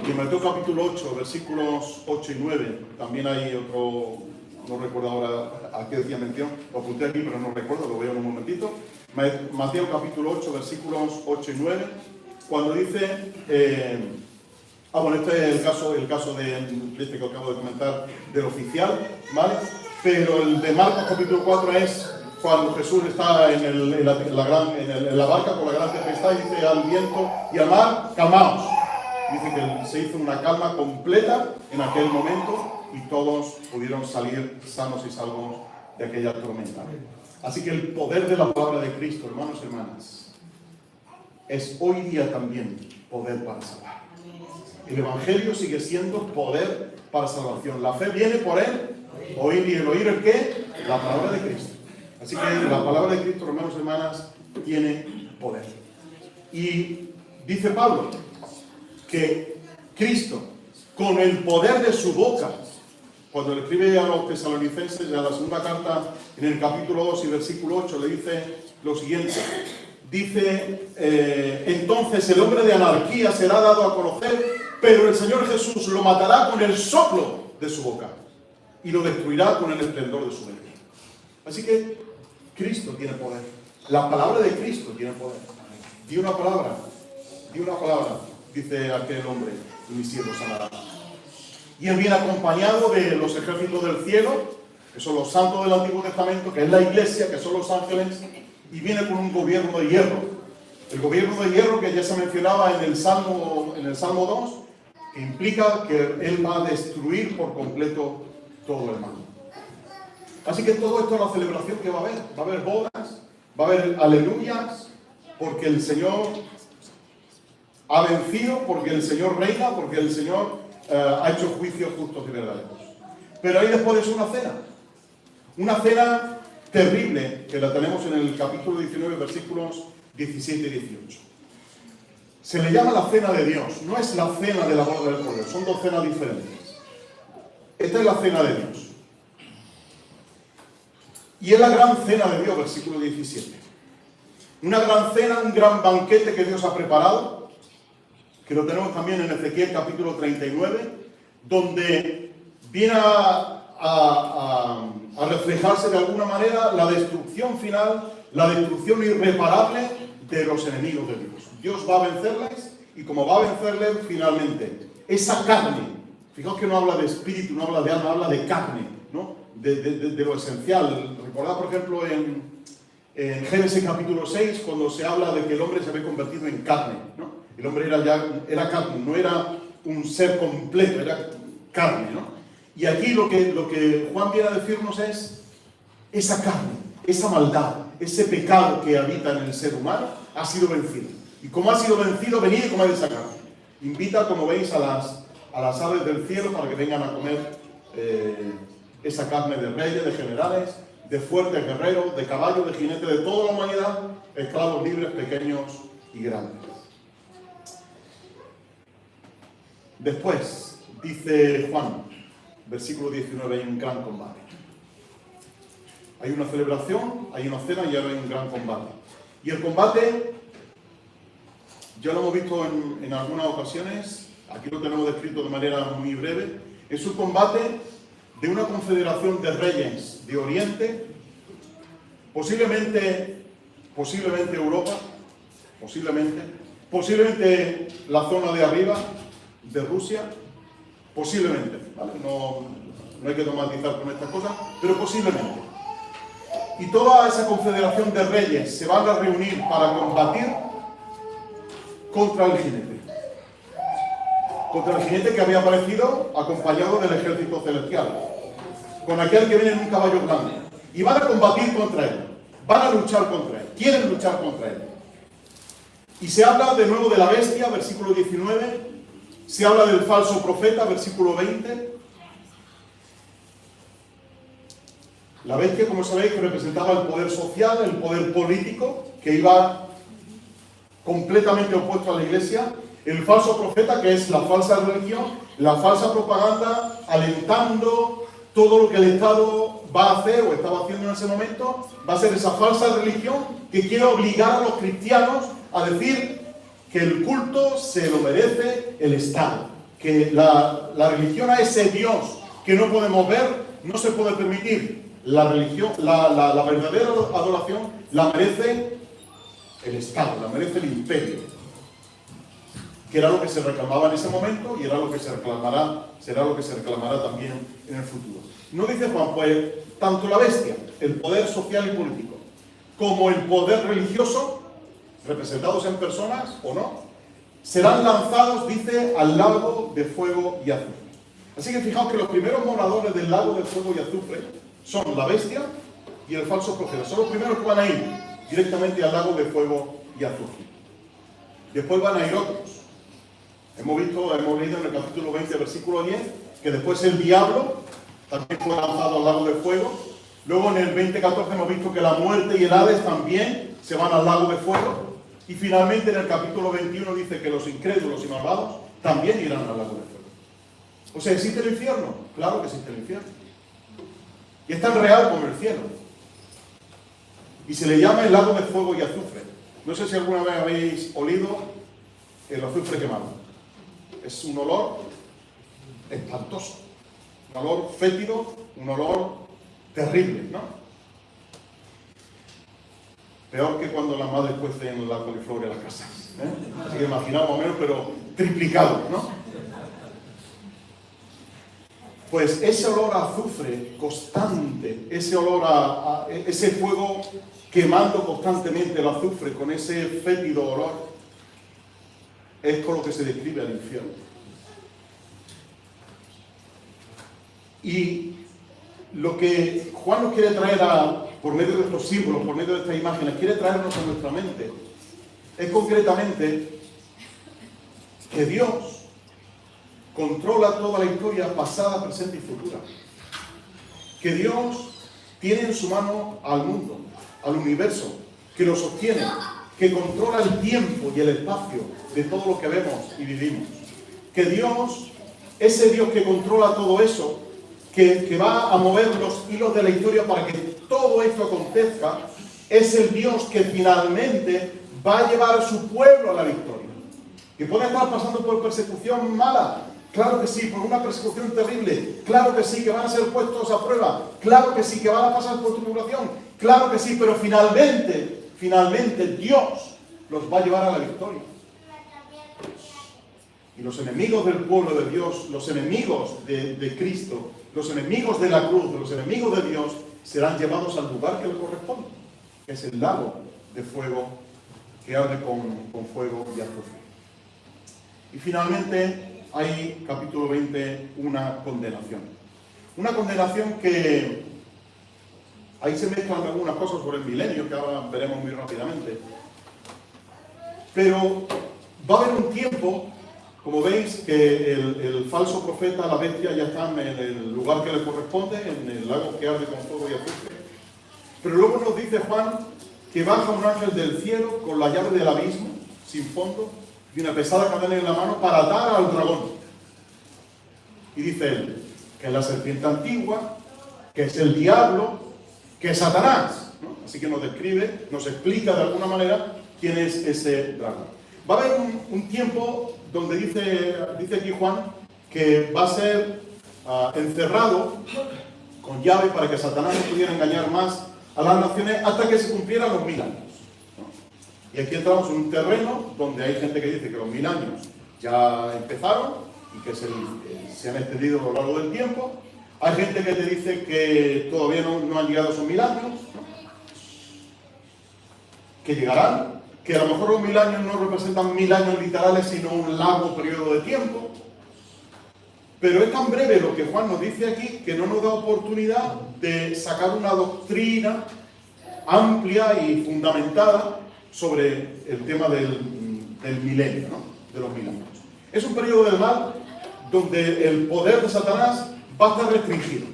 Y en Mateo capítulo 8, versículos 8 y 9, también hay otro, no recuerdo ahora a qué decía mención, lo apunté aquí, pero no recuerdo, lo voy a ver un momentito. Mateo capítulo 8, versículos 8 y 9, cuando dice, bueno, este es el caso de este que acabo de comentar, del oficial, ¿vale? Pero el de Marcos capítulo 4 es cuando Jesús está en la barca con la gran tempestad y dice al viento y al mar, calmaos. Dice que se hizo una calma completa en aquel momento y todos pudieron salir sanos y salvos de aquella tormenta. Así que el poder de la palabra de Cristo, hermanos y hermanas, es hoy día también poder para salvar. El Evangelio sigue siendo poder para salvación. La fe viene por él, oír, y el oír el qué? La palabra de Cristo. Así que la palabra de Cristo, hermanos y hermanas, tiene poder. Y dice Pablo que Cristo, con el poder de su boca, cuando le escribe a los tesalonicenses, a la segunda carta, en el capítulo 2 y versículo 8, le dice lo siguiente. Dice, entonces el hombre de anarquía será dado a conocer, pero el Señor Jesús lo matará con el soplo de su boca y lo destruirá con el esplendor de su venida. Así que Cristo tiene poder. La palabra de Cristo tiene poder. Di una palabra, dice aquel hombre, y mi siervo sanará. Y él viene acompañado de los ejércitos del cielo, que son los santos del Antiguo Testamento, que es la iglesia, que son los ángeles, y viene con un gobierno de hierro. El gobierno de hierro que ya se mencionaba en el Salmo 2, que implica que él va a destruir por completo todo el mal. Así que todo esto es la celebración que va a haber. Va a haber bodas, va a haber aleluyas, porque el Señor ha vencido, porque el Señor reina, porque el Señor ha hecho juicios justos y verdaderos. Pero ahí después es una cena terrible, que la tenemos en el capítulo 19, versículos 17 y 18. Se le llama la cena de Dios, no es la cena de la boda del Cordero, son dos cenas diferentes. Esta es la cena de Dios. Y es la gran cena de Dios, versículo 17. Una gran cena, un gran banquete que Dios ha preparado, que lo tenemos también en Ezequiel capítulo 39, donde viene a reflejarse de alguna manera la destrucción final, la destrucción irreparable de los enemigos de Dios. Dios va a vencerles, y como va a vencerles finalmente, esa carne, fijaos que no habla de espíritu, no habla de alma, habla de carne, ¿no? De lo esencial. Recordad, por ejemplo, en Génesis capítulo 6, cuando se habla de que el hombre se había convertido en carne, ¿no? El hombre era carne, no era un ser completo, era carne, ¿no? Y aquí lo que Juan viene a decirnos es esa carne, esa maldad, ese pecado que habita en el ser humano ha sido vencido. Y como ha sido vencido, venid y comed esa carne. Invita, como veis, a las aves del cielo para que vengan a comer esa carne de reyes, de generales, de fuertes guerreros, de caballos, de jinetes, de toda la humanidad, esclavos libres, pequeños y grandes. Después, dice Juan, versículo 19, hay un gran combate. Hay una celebración, hay una cena y ahora hay un gran combate. Y el combate, ya lo hemos visto en algunas ocasiones, aquí lo tenemos descrito de manera muy breve, es un combate de una confederación de reyes de Oriente, posiblemente Europa, posiblemente la zona de arriba de Rusia, posiblemente, ¿vale? No hay que matizar con estas cosas, pero posiblemente. Y toda esa confederación de reyes se van a reunir para combatir contra el jinete. Contra el jinete que había aparecido acompañado del ejército celestial. Con aquel que viene en un caballo grande. Y van a combatir contra él. Van a luchar contra él. Quieren luchar contra él. Y se habla de nuevo de la bestia, versículo 19. Se habla del falso profeta, versículo 20. La bestia, como sabéis, que representaba el poder social, el poder político, que iba completamente opuesto a la iglesia. El falso profeta, que es la falsa religión, la falsa propaganda, alentando todo lo que el Estado va a hacer o estaba haciendo en ese momento, va a ser esa falsa religión que quiere obligar a los cristianos a decir que el culto se lo merece el Estado, que la religión a ese Dios que no podemos ver no se puede permitir. La religión, la verdadera adoración la merece el Estado, la merece el imperio, que era lo que se reclamaba en ese momento y era lo que se reclamará, será lo que se reclamará también en el futuro. No dice Juan, pues tanto la bestia, el poder social y político, como el poder religioso, representados en personas o no, serán lanzados, dice, al lago de fuego y azufre. Así que fijaos que los primeros moradores del lago de fuego y azufre son la bestia y el falso profeta. Son los primeros que van a ir directamente al lago de fuego y azufre. Después van a ir otros. Hemos leído en el capítulo 20, versículo 10, que después el diablo también fue lanzado al lago de fuego. Luego en el 20:14 hemos visto que la muerte y el Hades también se van al lago de fuego. Y finalmente en el capítulo 21 dice que los incrédulos y malvados también irán al lago de fuego. O sea, ¿existe el infierno? Claro que existe el infierno. Y es tan real como el cielo. Y se le llama el lago de fuego y azufre. No sé si alguna vez habéis olido el azufre quemado. Es un olor espantoso. Un olor fétido, un olor terrible, ¿no? Peor que cuando las madres cuecen la coliflor en las casas. Así que imaginaos más o menos, pero triplicado, ¿no? Pues ese olor a azufre constante, ese olor a ese fuego quemando constantemente el azufre con ese fétido olor, es con lo que se describe al infierno. Y lo que Juan nos quiere traer por medio de estos símbolos, por medio de estas imágenes, quiere traernos a nuestra mente, es concretamente que Dios controla toda la historia pasada, presente y futura. Que Dios tiene en su mano al mundo, al universo, que lo sostiene, que controla el tiempo y el espacio de todo lo que vemos y vivimos. Que Dios, ese Dios que controla todo eso, que va a mover los hilos de la historia para que todo esto acontezca, es el Dios que finalmente va a llevar a su pueblo a la victoria. Que puede estar pasando por persecución mala, claro que sí, por una persecución terrible, claro que sí, que van a ser puestos a prueba, claro que sí, que van a pasar por tribulación, claro que sí, pero finalmente Dios los va a llevar a la victoria. Y los enemigos del pueblo de Dios, los enemigos de Cristo, los enemigos de la cruz, los enemigos de Dios, serán llevados al lugar que les corresponde, que es el lago de fuego que arde con fuego y azufre. Y finalmente hay, capítulo 20, una condenación. Una condenación que ahí se mezclan algunas cosas sobre el milenio, que ahora veremos muy rápidamente. Pero va a haber un tiempo, como veis, que el falso profeta, la bestia, ya están en el lugar que le corresponde, en el lago que arde con fuego y azufre. Pero luego nos dice Juan que baja un ángel del cielo con la llave del abismo, sin fondo, y una pesada cadena en la mano para atar al dragón. Y dice él, que es la serpiente antigua, que es el diablo, que es Satanás, ¿no? Así que nos describe, nos explica de alguna manera quién es ese dragón. Va a haber un tiempo donde dice aquí Juan que va a ser encerrado con llave para que Satanás no pudiera engañar más a las naciones hasta que se cumplieran los 1000 años, ¿no? Y aquí entramos en un terreno donde hay gente que dice que los 1000 años ya empezaron y que se han extendido a lo largo del tiempo. Hay gente que te dice que todavía no han llegado esos 1000 años, ¿no? Que llegarán, que a lo mejor los 1000 años no representan 1000 años literales, sino un largo periodo de tiempo. Pero es tan breve lo que Juan nos dice aquí que no nos da oportunidad de sacar una doctrina amplia y fundamentada sobre el tema del milenio, ¿no? De los 1000 años. Es un periodo del mal donde el poder de Satanás va a estar restringido,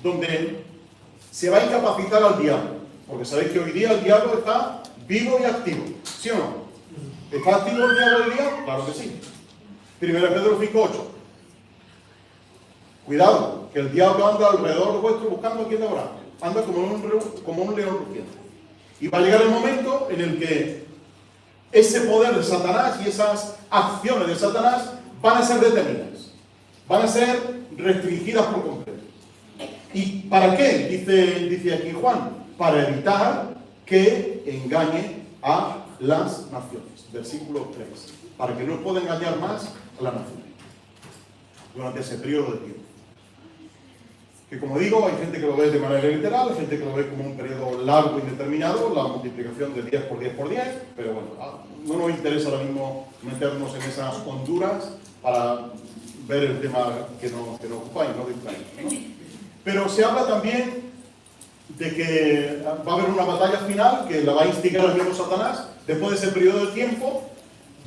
donde se va a incapacitar al diablo, porque sabéis que hoy día el diablo está vivo y activo, ¿sí o no? ¿Está activo el diablo hoy día? Claro que sí. 1 Pedro 5:8. Cuidado, que el diablo anda alrededor vuestro buscando a quien devorar. Anda como un león rugiente. Y va a llegar el momento en el que ese poder de Satanás y esas acciones de Satanás van a ser detenidas. Van a ser restringidas por completo. ¿Y para qué? Dice aquí Juan. Para evitar que engañe a las naciones. Versículo 3. Para que no pueda engañar más a las naciones durante ese periodo de tiempo. Que como digo, hay gente que lo ve de manera literal, hay gente que lo ve como un periodo largo indeterminado, la multiplicación de 10 por 10 por 10, pero bueno, no nos interesa ahora mismo meternos en esas honduras para ver el tema que nos ocupa y no distraernos, ¿no? Pero se habla también de que va a haber una batalla final que la va a instigar el mismo Satanás. Después de ese periodo de tiempo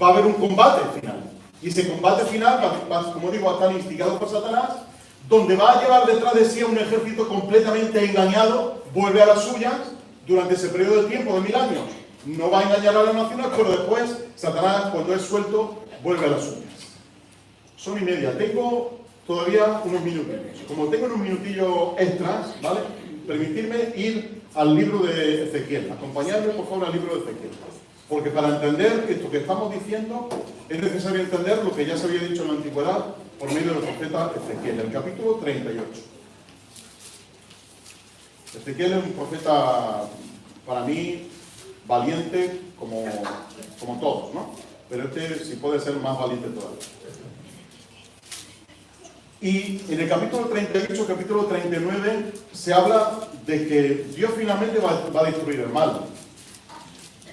va a haber un combate final. Y ese combate final va, como digo, a estar instigado por Satanás, donde va a llevar detrás de sí a un ejército completamente engañado, vuelve a las suyas durante ese periodo de tiempo de 1000 años. No va a engañar a las naciones, pero después Satanás, cuando es suelto, vuelve a las suyas. Son 1:30. Tengo todavía unos minutillos. Como tengo unos minutillos extras, ¿vale? Permitirme ir al libro de Ezequiel. Acompañadme, por favor, al libro de Ezequiel. Porque para entender esto que estamos diciendo, es necesario entender lo que ya se había dicho en la antigüedad por medio del profeta Ezequiel, el capítulo 38. Ezequiel es un profeta, para mí, valiente como todos, ¿no? Pero este sí puede ser más valiente todavía. Y en el capítulo 38, capítulo 39, se habla de que Dios finalmente va a destruir el mal.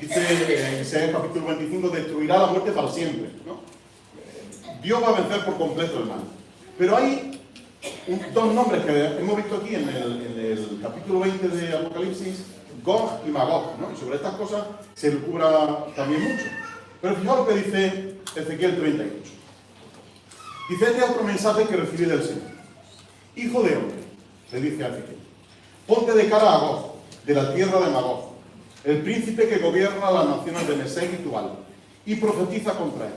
Dice en Isaías capítulo 25, destruirá la muerte para siempre, ¿no? Dios va a vencer por completo el mal. Pero hay dos nombres que hemos visto aquí en el capítulo 20 de Apocalipsis, Gog y Magog, ¿no? Y sobre estas cosas se lucubra también mucho. Pero fijaos lo que dice Ezequiel 38. Dice: este es otro mensaje que recibí del Señor. Hijo de hombre, le dice a Ezequiel, ponte de cara a Gog, de la tierra de Magog, el príncipe que gobierna las naciones de Mesec y Tubal, y profetiza contra él.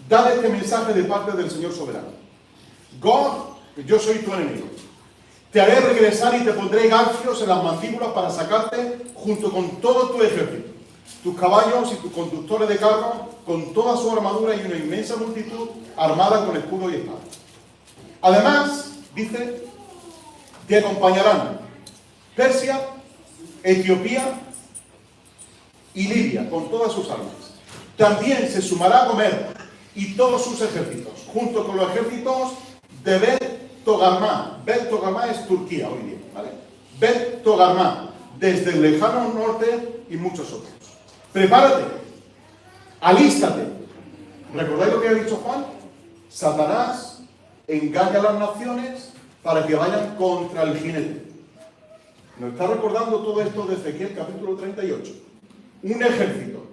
Dale este mensaje de parte del Señor soberano. Gog, yo soy tu enemigo. Te haré regresar y te pondré garfios en las mandíbulas para sacarte junto con todo tu ejército, tus caballos y tus conductores de carro, con toda su armadura y una inmensa multitud armada con escudo y espada. Además, dice, te acompañarán Persia, Etiopía y Libia con todas sus armas. También se sumará a Gomer y todos sus ejércitos, junto con los ejércitos de Bet Togarmá. Bet Togarmá es Turquía hoy día, ¿vale? Bet Togarmá, desde el lejano norte y muchos otros. Prepárate, alístate. ¿Recordáis lo que ha dicho Juan? Satanás engaña a las naciones para que vayan contra el jinete. Nos está recordando todo esto de Ezequiel capítulo 38. Un ejército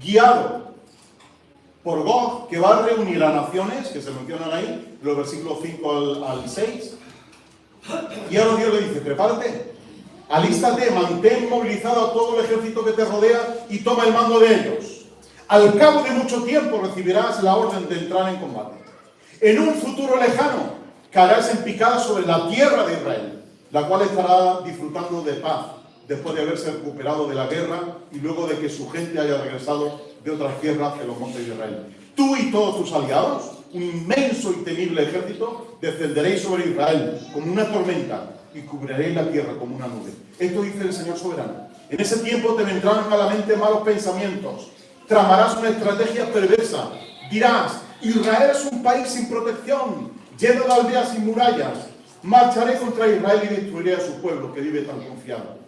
guiado por Gog, que va a reunir a naciones, que se mencionan ahí, los versículos 5 al 6. Y ahora Dios le dice: prepárate, alístate, mantén movilizado a todo el ejército que te rodea y toma el mando de ellos. Al cabo de mucho tiempo recibirás la orden de entrar en combate. En un futuro lejano caerás en picada sobre la tierra de Israel, la cual estará disfrutando de paz después de haberse recuperado de la guerra y luego de que su gente haya regresado de otras tierras de los montes de Israel. Tú y todos tus aliados, un inmenso y temible ejército, descenderéis sobre Israel como una tormenta y cubriréis la tierra como una nube. Esto dice el Señor soberano. En ese tiempo te vendrán a la mente malos pensamientos, tramarás una estrategia perversa, dirás: Israel es un país sin protección, lleno de aldeas sin murallas. Marcharé contra Israel y destruiré a su pueblo que vive tan confiado.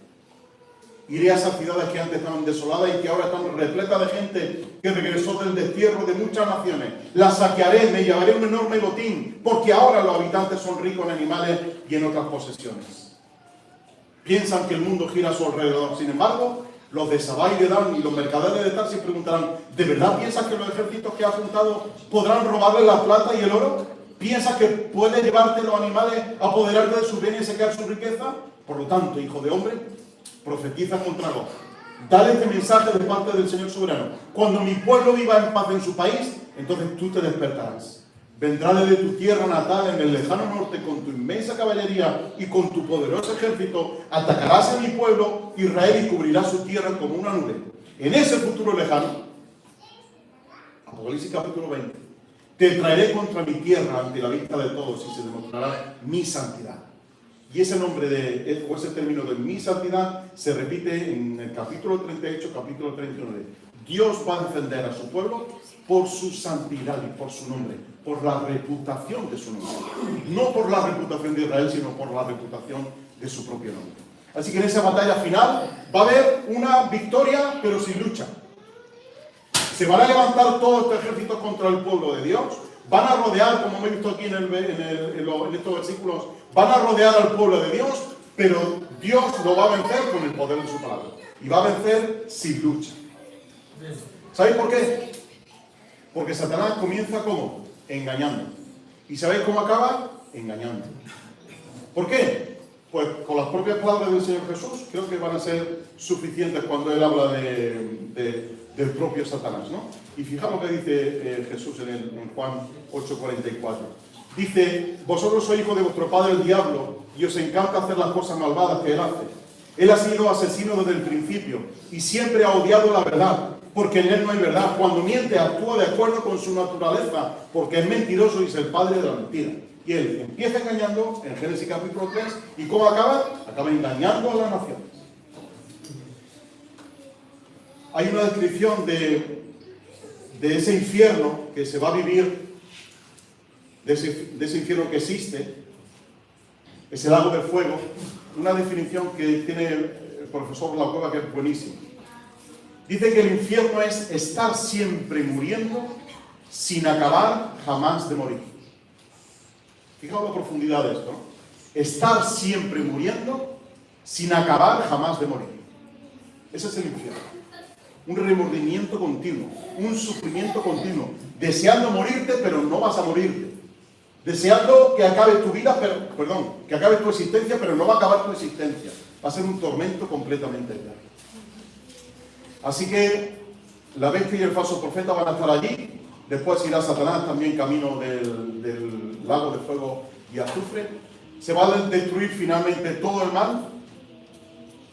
Iré a esas ciudades que antes estaban desoladas y que ahora están repletas de gente que regresó del destierro de muchas naciones. Las saquearé, me llevaré un enorme botín, porque ahora los habitantes son ricos en animales y en otras posesiones. Piensan que el mundo gira a su alrededor. Sin embargo, los de Sabá y de Dan y los mercaderes de Tarsis preguntarán: ¿de verdad piensas que los ejércitos que has juntado podrán robarle la plata y el oro? ¿Piensas que puedes llevarte los animales, apoderarte de sus bienes y saquear su riqueza? Por lo tanto, hijo de hombre, profetiza contra vos. Dale este mensaje de parte del Señor soberano: cuando mi pueblo viva en paz en su país, entonces tú te despertarás. Vendrá desde tu tierra natal en el lejano norte con tu inmensa caballería y con tu poderoso ejército. Atacarás a mi pueblo Israel y cubrirás su tierra como una nube. En ese futuro lejano, Apocalipsis capítulo 20, te traeré contra mi tierra ante la vista de todos y se demostrará mi santidad. Y ese nombre o ese término de mi santidad se repite en el capítulo 38, capítulo 39. Dios va a defender a su pueblo por su santidad y por su nombre, por la reputación de su nombre. No por la reputación de Israel, sino por la reputación de su propio nombre. Así que en esa batalla final va a haber una victoria, pero sin lucha. Se van a levantar todos estos ejércitos contra el pueblo de Dios. Van a rodear, como hemos visto aquí en estos versículos, van a rodear al pueblo de Dios, pero Dios lo va a vencer con el poder de su palabra. Y va a vencer sin lucha. ¿Sabéis por qué? Porque Satanás comienza ¿cómo? Engañando. ¿Y sabéis cómo acaba? Engañando. ¿Por qué? Pues con las propias palabras del Señor Jesús, creo que van a ser suficientes cuando Él habla del propio Satanás, ¿no? Y fijaos lo que dice Jesús en Juan 8:44. Dice: vosotros sois hijos de vuestro padre el diablo, y os encanta hacer las cosas malvadas que él hace. Él ha sido asesino desde el principio, y siempre ha odiado la verdad, porque en él no hay verdad. Cuando miente, actúa de acuerdo con su naturaleza, porque es mentiroso y es el padre de la mentira. Y él empieza engañando en Génesis capítulo 3, ¿y cómo acaba? Acaba engañando a las naciones. Hay una descripción de ese infierno que se va a vivir, de ese infierno que existe, ese lago de fuego, una definición que tiene el profesor La Cueva que es buenísima. Dice que el infierno es estar siempre muriendo sin acabar jamás de morir. Fijaos la profundidad de esto, ¿no? Estar siempre muriendo sin acabar jamás de morir. Ese es el infierno. Un remordimiento continuo, un sufrimiento continuo, deseando morirte, pero no vas a morirte. Deseando que acabe tu vida, que acabe tu existencia, pero no va a acabar tu existencia. Va a ser un tormento completamente eterno. Así que la bestia y el falso profeta van a estar allí. Después irá Satanás también camino del lago de fuego y azufre. Se va a destruir finalmente todo el mal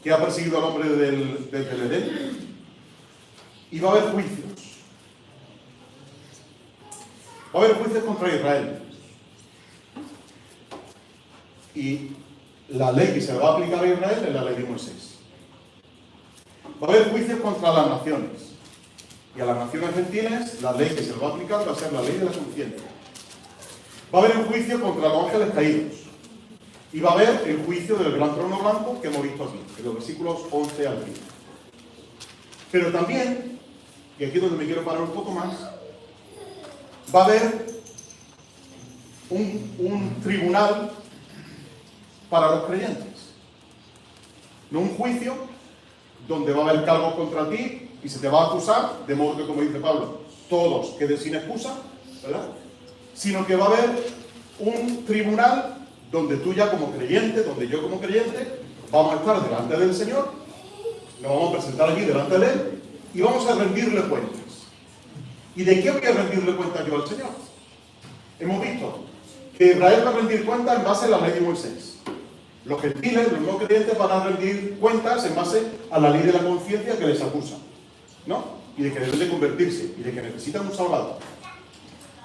que ha perseguido al hombre del Edén. Y va a haber juicios. Va a haber juicios contra Israel. Y la ley que se le va a aplicar a Israel es la ley de Moisés. Va a haber juicios contra las naciones. Y a las naciones gentiles, la ley que se le va a aplicar va a ser la ley de la conciencia. Va a haber un juicio contra los ángeles caídos. Y va a haber el juicio del gran trono blanco que hemos visto aquí, en los versículos 11 al 15. Pero también, y aquí es donde me quiero parar un poco más, va a haber un tribunal para los creyentes. No un juicio donde va a haber cargos contra ti y se te va a acusar, de modo que, como dice Pablo, todos queden sin excusa, ¿verdad? Sino que va a haber un tribunal donde tú ya como creyente, donde yo como creyente, vamos a estar delante del Señor, nos vamos a presentar allí delante de Él y vamos a rendirle cuentas. ¿Y de qué voy a rendirle cuentas yo al Señor? Hemos visto que Israel va a rendir cuentas en base a la ley de Moisés. Los gentiles, los no creyentes, van a rendir cuentas en base a la ley de la conciencia que les acusa, ¿no? Y de que deben de convertirse, y de que necesitan un salvador.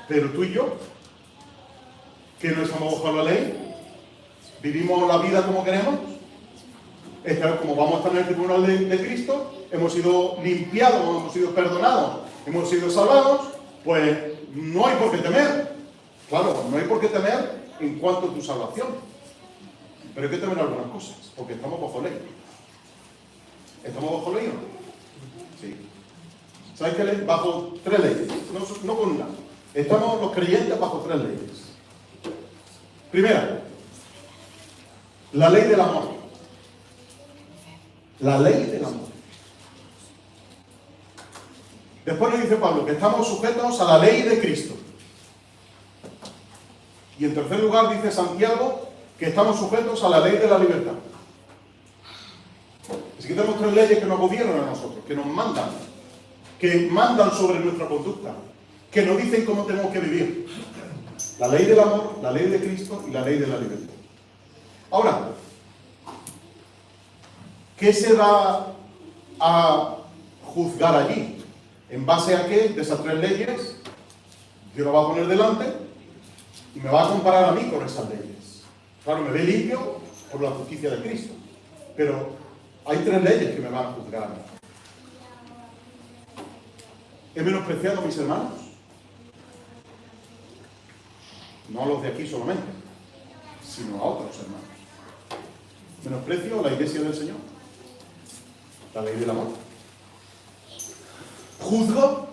Pero tú y yo, que no estamos bajo la ley, vivimos la vida como queremos, es que como vamos a estar en el tribunal de Cristo, hemos sido limpiados, hemos sido perdonados, hemos sido salvados, pues no hay por qué temer. Claro, no hay por qué temer en cuanto a tu salvación. Pero hay que temer algunas cosas, porque estamos bajo ley. ¿Estamos bajo ley o no? Sí. ¿Sabes qué ley? Bajo 3 leyes, no con una. Estamos los creyentes bajo 3 leyes. Primera, la ley del amor. La ley del amor. Después nos dice Pablo que estamos sujetos a la ley de Cristo. Y en tercer lugar dice Santiago que estamos sujetos a la ley de la libertad. Así que tenemos 3 leyes que nos gobiernan a nosotros, que nos mandan, que mandan sobre nuestra conducta, que nos dicen cómo tenemos que vivir. La ley del amor, la ley de Cristo y la ley de la libertad. Ahora, ¿qué se va a juzgar allí? ¿En base a qué? De esas 3 leyes, Dios lo va a poner delante y me va a comparar a mí con esas leyes. Claro, me ve limpio por la justicia de Cristo, pero hay 3 leyes que me van a juzgar a mí. ¿He menospreciado a mis hermanos? No a los de aquí solamente, sino a otros hermanos. ¿Menosprecio la iglesia del Señor? La ley del amor. ¿Juzgo?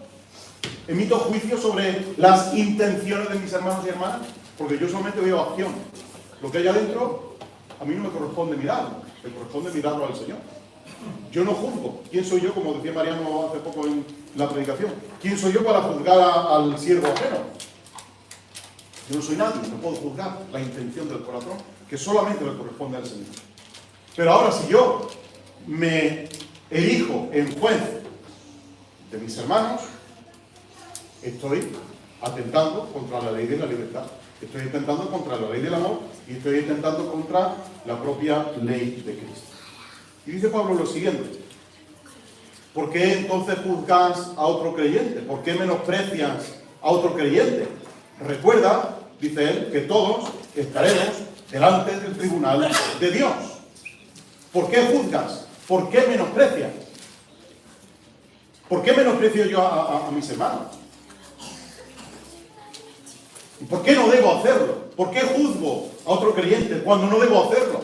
¿Emito juicio sobre las intenciones de mis hermanos y hermanas? Porque yo solamente veo acción. Lo que hay adentro, a mí no me corresponde mirarlo, me corresponde mirarlo al Señor. Yo no juzgo. ¿Quién soy yo, como decía Mariano hace poco en la predicación? ¿Quién soy yo para juzgar al siervo ajeno? Yo no soy nadie, no puedo juzgar la intención del corazón, que solamente le corresponde al Señor. Pero ahora, si yo me erijo en juez de mis hermanos, estoy atentando contra la ley de la libertad, estoy atentando contra la ley del amor y estoy atentando contra la propia ley de Cristo. Y dice Pablo lo siguiente: ¿por qué entonces juzgas a otro creyente? ¿Por qué menosprecias a otro creyente? Recuerda, dice él, que todos estaremos delante del tribunal de Dios. ¿Por qué juzgas? ¿Por qué menosprecias? ¿Por qué menosprecio yo a mis hermanos? ¿Y por qué no debo hacerlo? ¿Por qué juzgo a otro creyente cuando no debo hacerlo?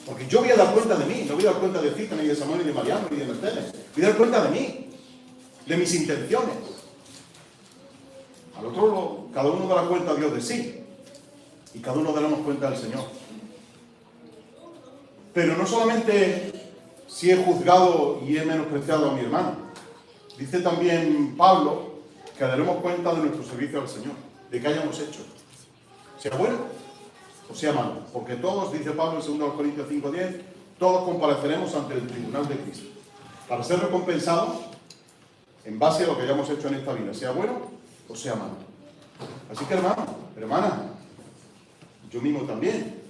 Porque yo voy a dar cuenta de mí, no voy a dar cuenta de Cita, ni de Samuel, ni de Mariano, ni de Mercedes. Voy a dar cuenta de mí, de mis intenciones. Al otro, cada uno dará cuenta a Dios de sí. Y cada uno daremos cuenta al Señor. Pero no solamente si he juzgado y he menospreciado a mi hermano. Dice también Pablo que daremos cuenta de nuestro servicio al Señor, de qué hayamos hecho. Sea bueno o sea malo. Porque todos, dice Pablo en 2 Corintios 5:10, todos compareceremos ante el tribunal de Cristo, para ser recompensados en base a lo que hayamos hecho en esta vida, sea bueno o sea malo. Así que, hermano, hermana, yo mismo también,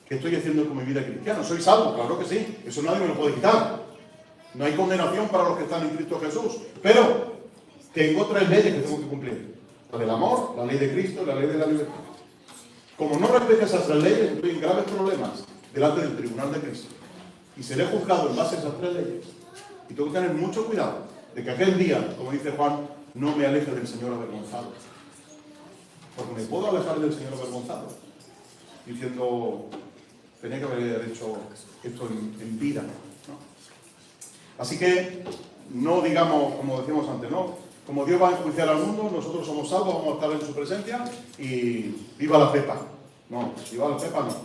¿qué estoy haciendo con mi vida cristiana? ¿Soy salvo? Claro que sí, eso nadie me lo puede quitar. No hay condenación para los que están en Cristo Jesús, pero tengo 3 leyes que tengo que cumplir: la del amor, la ley de Cristo y la ley de la libertad. Como no respete esas 3 leyes, estoy en graves problemas delante del tribunal de Cristo y seré juzgado en base a esas 3 leyes. Y tengo que tener mucho cuidado de que aquel día, como dice Juan, no me aleje del Señor avergonzado. Porque me puedo alejar del Señor avergonzado diciendo, tenía que haber hecho esto en vida, ¿no? Así que no digamos, como decíamos antes, ¿no? Como Dios va a enjuiciar al mundo, nosotros somos salvos, vamos a estar en su presencia y viva la cepa. No, viva la cepa no.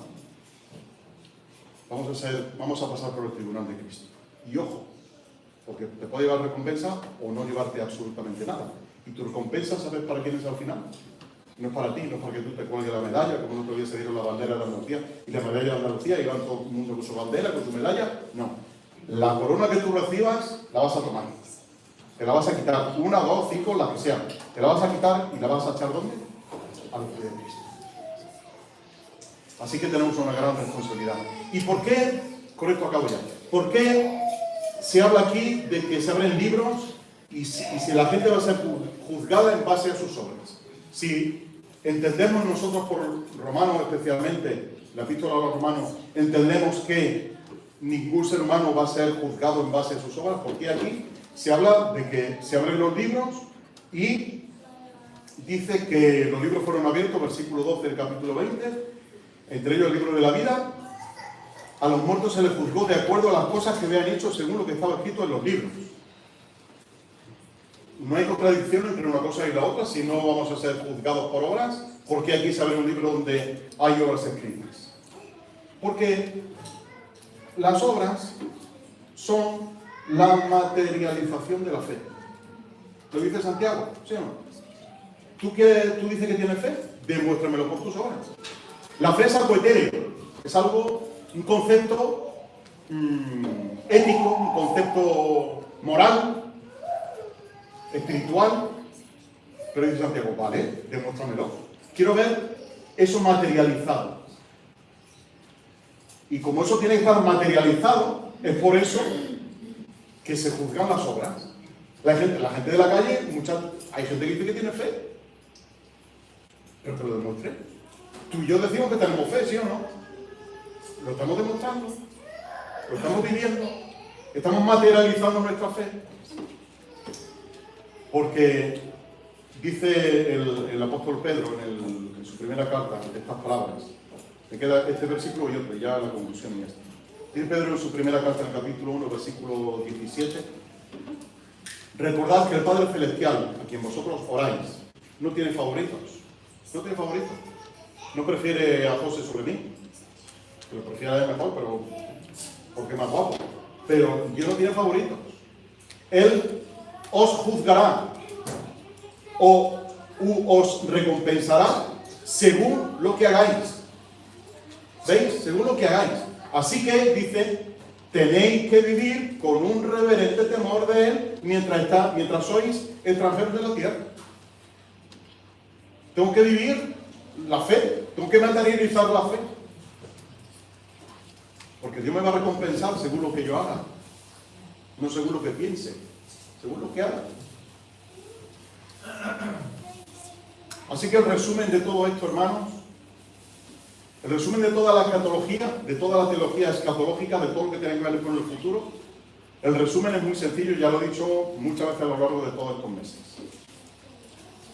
Vamos a pasar por el tribunal de Cristo. Y ojo, porque te puede llevar recompensa o no llevarte absolutamente nada. Y tu recompensa, ¿sabes para quién es al final? No es para ti, no es para que tú te cuelgues la medalla, como el otro día se dieron la bandera de Andalucía y la medalla de Andalucía y van todo el mundo con su bandera, con su medalla. No. La corona que tú recibas la vas a tomar. Te la vas a quitar, 1, 2, 5, la que sea. Te la vas a quitar y la vas a echar ¿dónde? A los pies de Cristo. Así que tenemos una gran responsabilidad. ¿Y por qué? Con esto acabo ya. ¿Por qué se habla aquí de que se abren libros y si la gente va a ser juzgada en base a sus obras? Si entendemos nosotros por Romanos especialmente, la epístola a los Romanos, entendemos que ningún ser humano va a ser juzgado en base a sus obras, porque aquí se habla de que se abren los libros y dice que los libros fueron abiertos, versículo 12 del capítulo 20, entre ellos el libro de la vida. A los muertos se les juzgó de acuerdo a las cosas que habían hecho según lo que estaba escrito en los libros. No hay contradicción entre una cosa y la otra, si no vamos a ser juzgados por obras. ¿Por qué aquí se abre un libro donde hay obras escritas? Porque las obras son la materialización de la fe. ¿Lo dice Santiago? ¿Sí o no? ¿Tú dices que tienes fe? Demuéstramelo por tus obras. La fe es algo etéreo, es algo, un concepto ético, un concepto moral, espiritual. Pero dice Santiago, vale, demuéstramelo. Quiero ver eso materializado. Y como eso tiene que estar materializado, es por eso que se juzgan las obras. La gente de la calle, hay gente que dice que tiene fe. Pero te lo demostré. Tú y yo decimos que tenemos fe, ¿sí o no? Lo estamos demostrando. Lo estamos viviendo. Estamos materializando nuestra fe. Porque dice el apóstol Pedro en su primera carta estas palabras. Me queda este versículo y otro, ya la conclusión y esta. Dice Pedro en su primera carta, en el capítulo 1, versículo 17. Recordad que el Padre Celestial, a quien vosotros oráis, no tiene favoritos. No tiene favoritos. No prefiere a José sobre mí. Que lo prefiere a él mejor, pero porque es más guapo. Pero Dios no tiene favoritos. Él os juzgará o os recompensará según lo que hagáis. ¿Veis? Según lo que hagáis. Así que, dice, tenéis que vivir con un reverente temor de Él mientras sois extranjeros de la tierra. Tengo que vivir la fe, tengo que materializar la fe. Porque Dios me va a recompensar según lo que yo haga, no según lo que piense, según lo que haga. Así que el resumen de todo esto, hermanos, el resumen de toda la escatología, de toda la teología escatológica, de todo lo que tiene que ver con el futuro, el resumen es muy sencillo, ya lo he dicho muchas veces a lo largo de todos estos meses.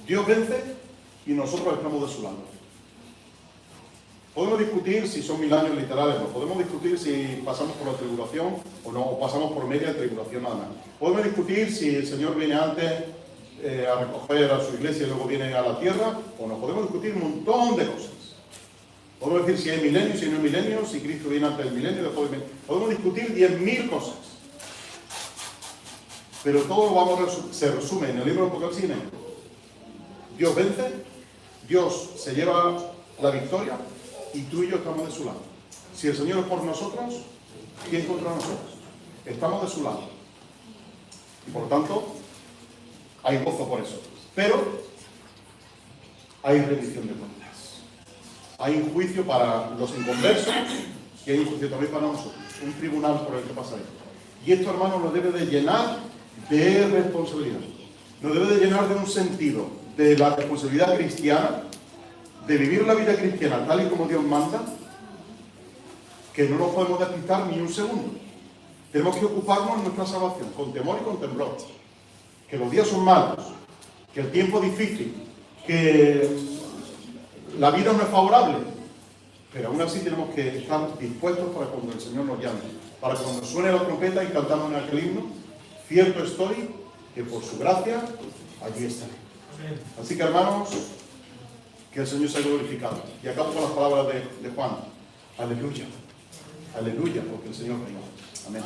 Dios vence y nosotros estamos de su lado. Podemos discutir si son 1000 años literales, no. Podemos discutir si pasamos por la tribulación o no, o pasamos por media tribulación nada más. Podemos discutir si el Señor viene antes a recoger a su iglesia y luego viene a la tierra, o no. Podemos discutir un montón de cosas. Podemos decir si hay milenios, si no hay milenios, si Cristo viene antes del milenio, después del milenio. Podemos discutir 10.000 cosas. Pero todo se resume en el libro de Apocalipsis. Dios vence, Dios se lleva la victoria y tú y yo estamos de su lado. Si el Señor es por nosotros, ¿quién contra nosotros? Estamos de su lado. Y por lo tanto, hay gozo por eso. Pero hay rendición de cuentas. Hay un juicio para los inconversos y hay un juicio también para nosotros. Un tribunal por el que pasa esto. Y esto, hermanos, nos debe de llenar de responsabilidad. Nos debe de llenar de un sentido de la responsabilidad cristiana, de vivir la vida cristiana tal y como Dios manda, que no nos podemos despistar ni un segundo. Tenemos que ocuparnos de nuestra salvación, con temor y con temblor. Que los días son malos, que el tiempo es difícil, que la vida no es favorable, pero aún así tenemos que estar dispuestos para cuando el Señor nos llame, para cuando suene la trompeta y cantamos en aquel himno, cierto estoy, que por su gracia allí estaré. Así que, hermanos, que el Señor sea glorificado. Y acabo con las palabras de Juan. Aleluya. Aleluya, porque el Señor reina. Amén.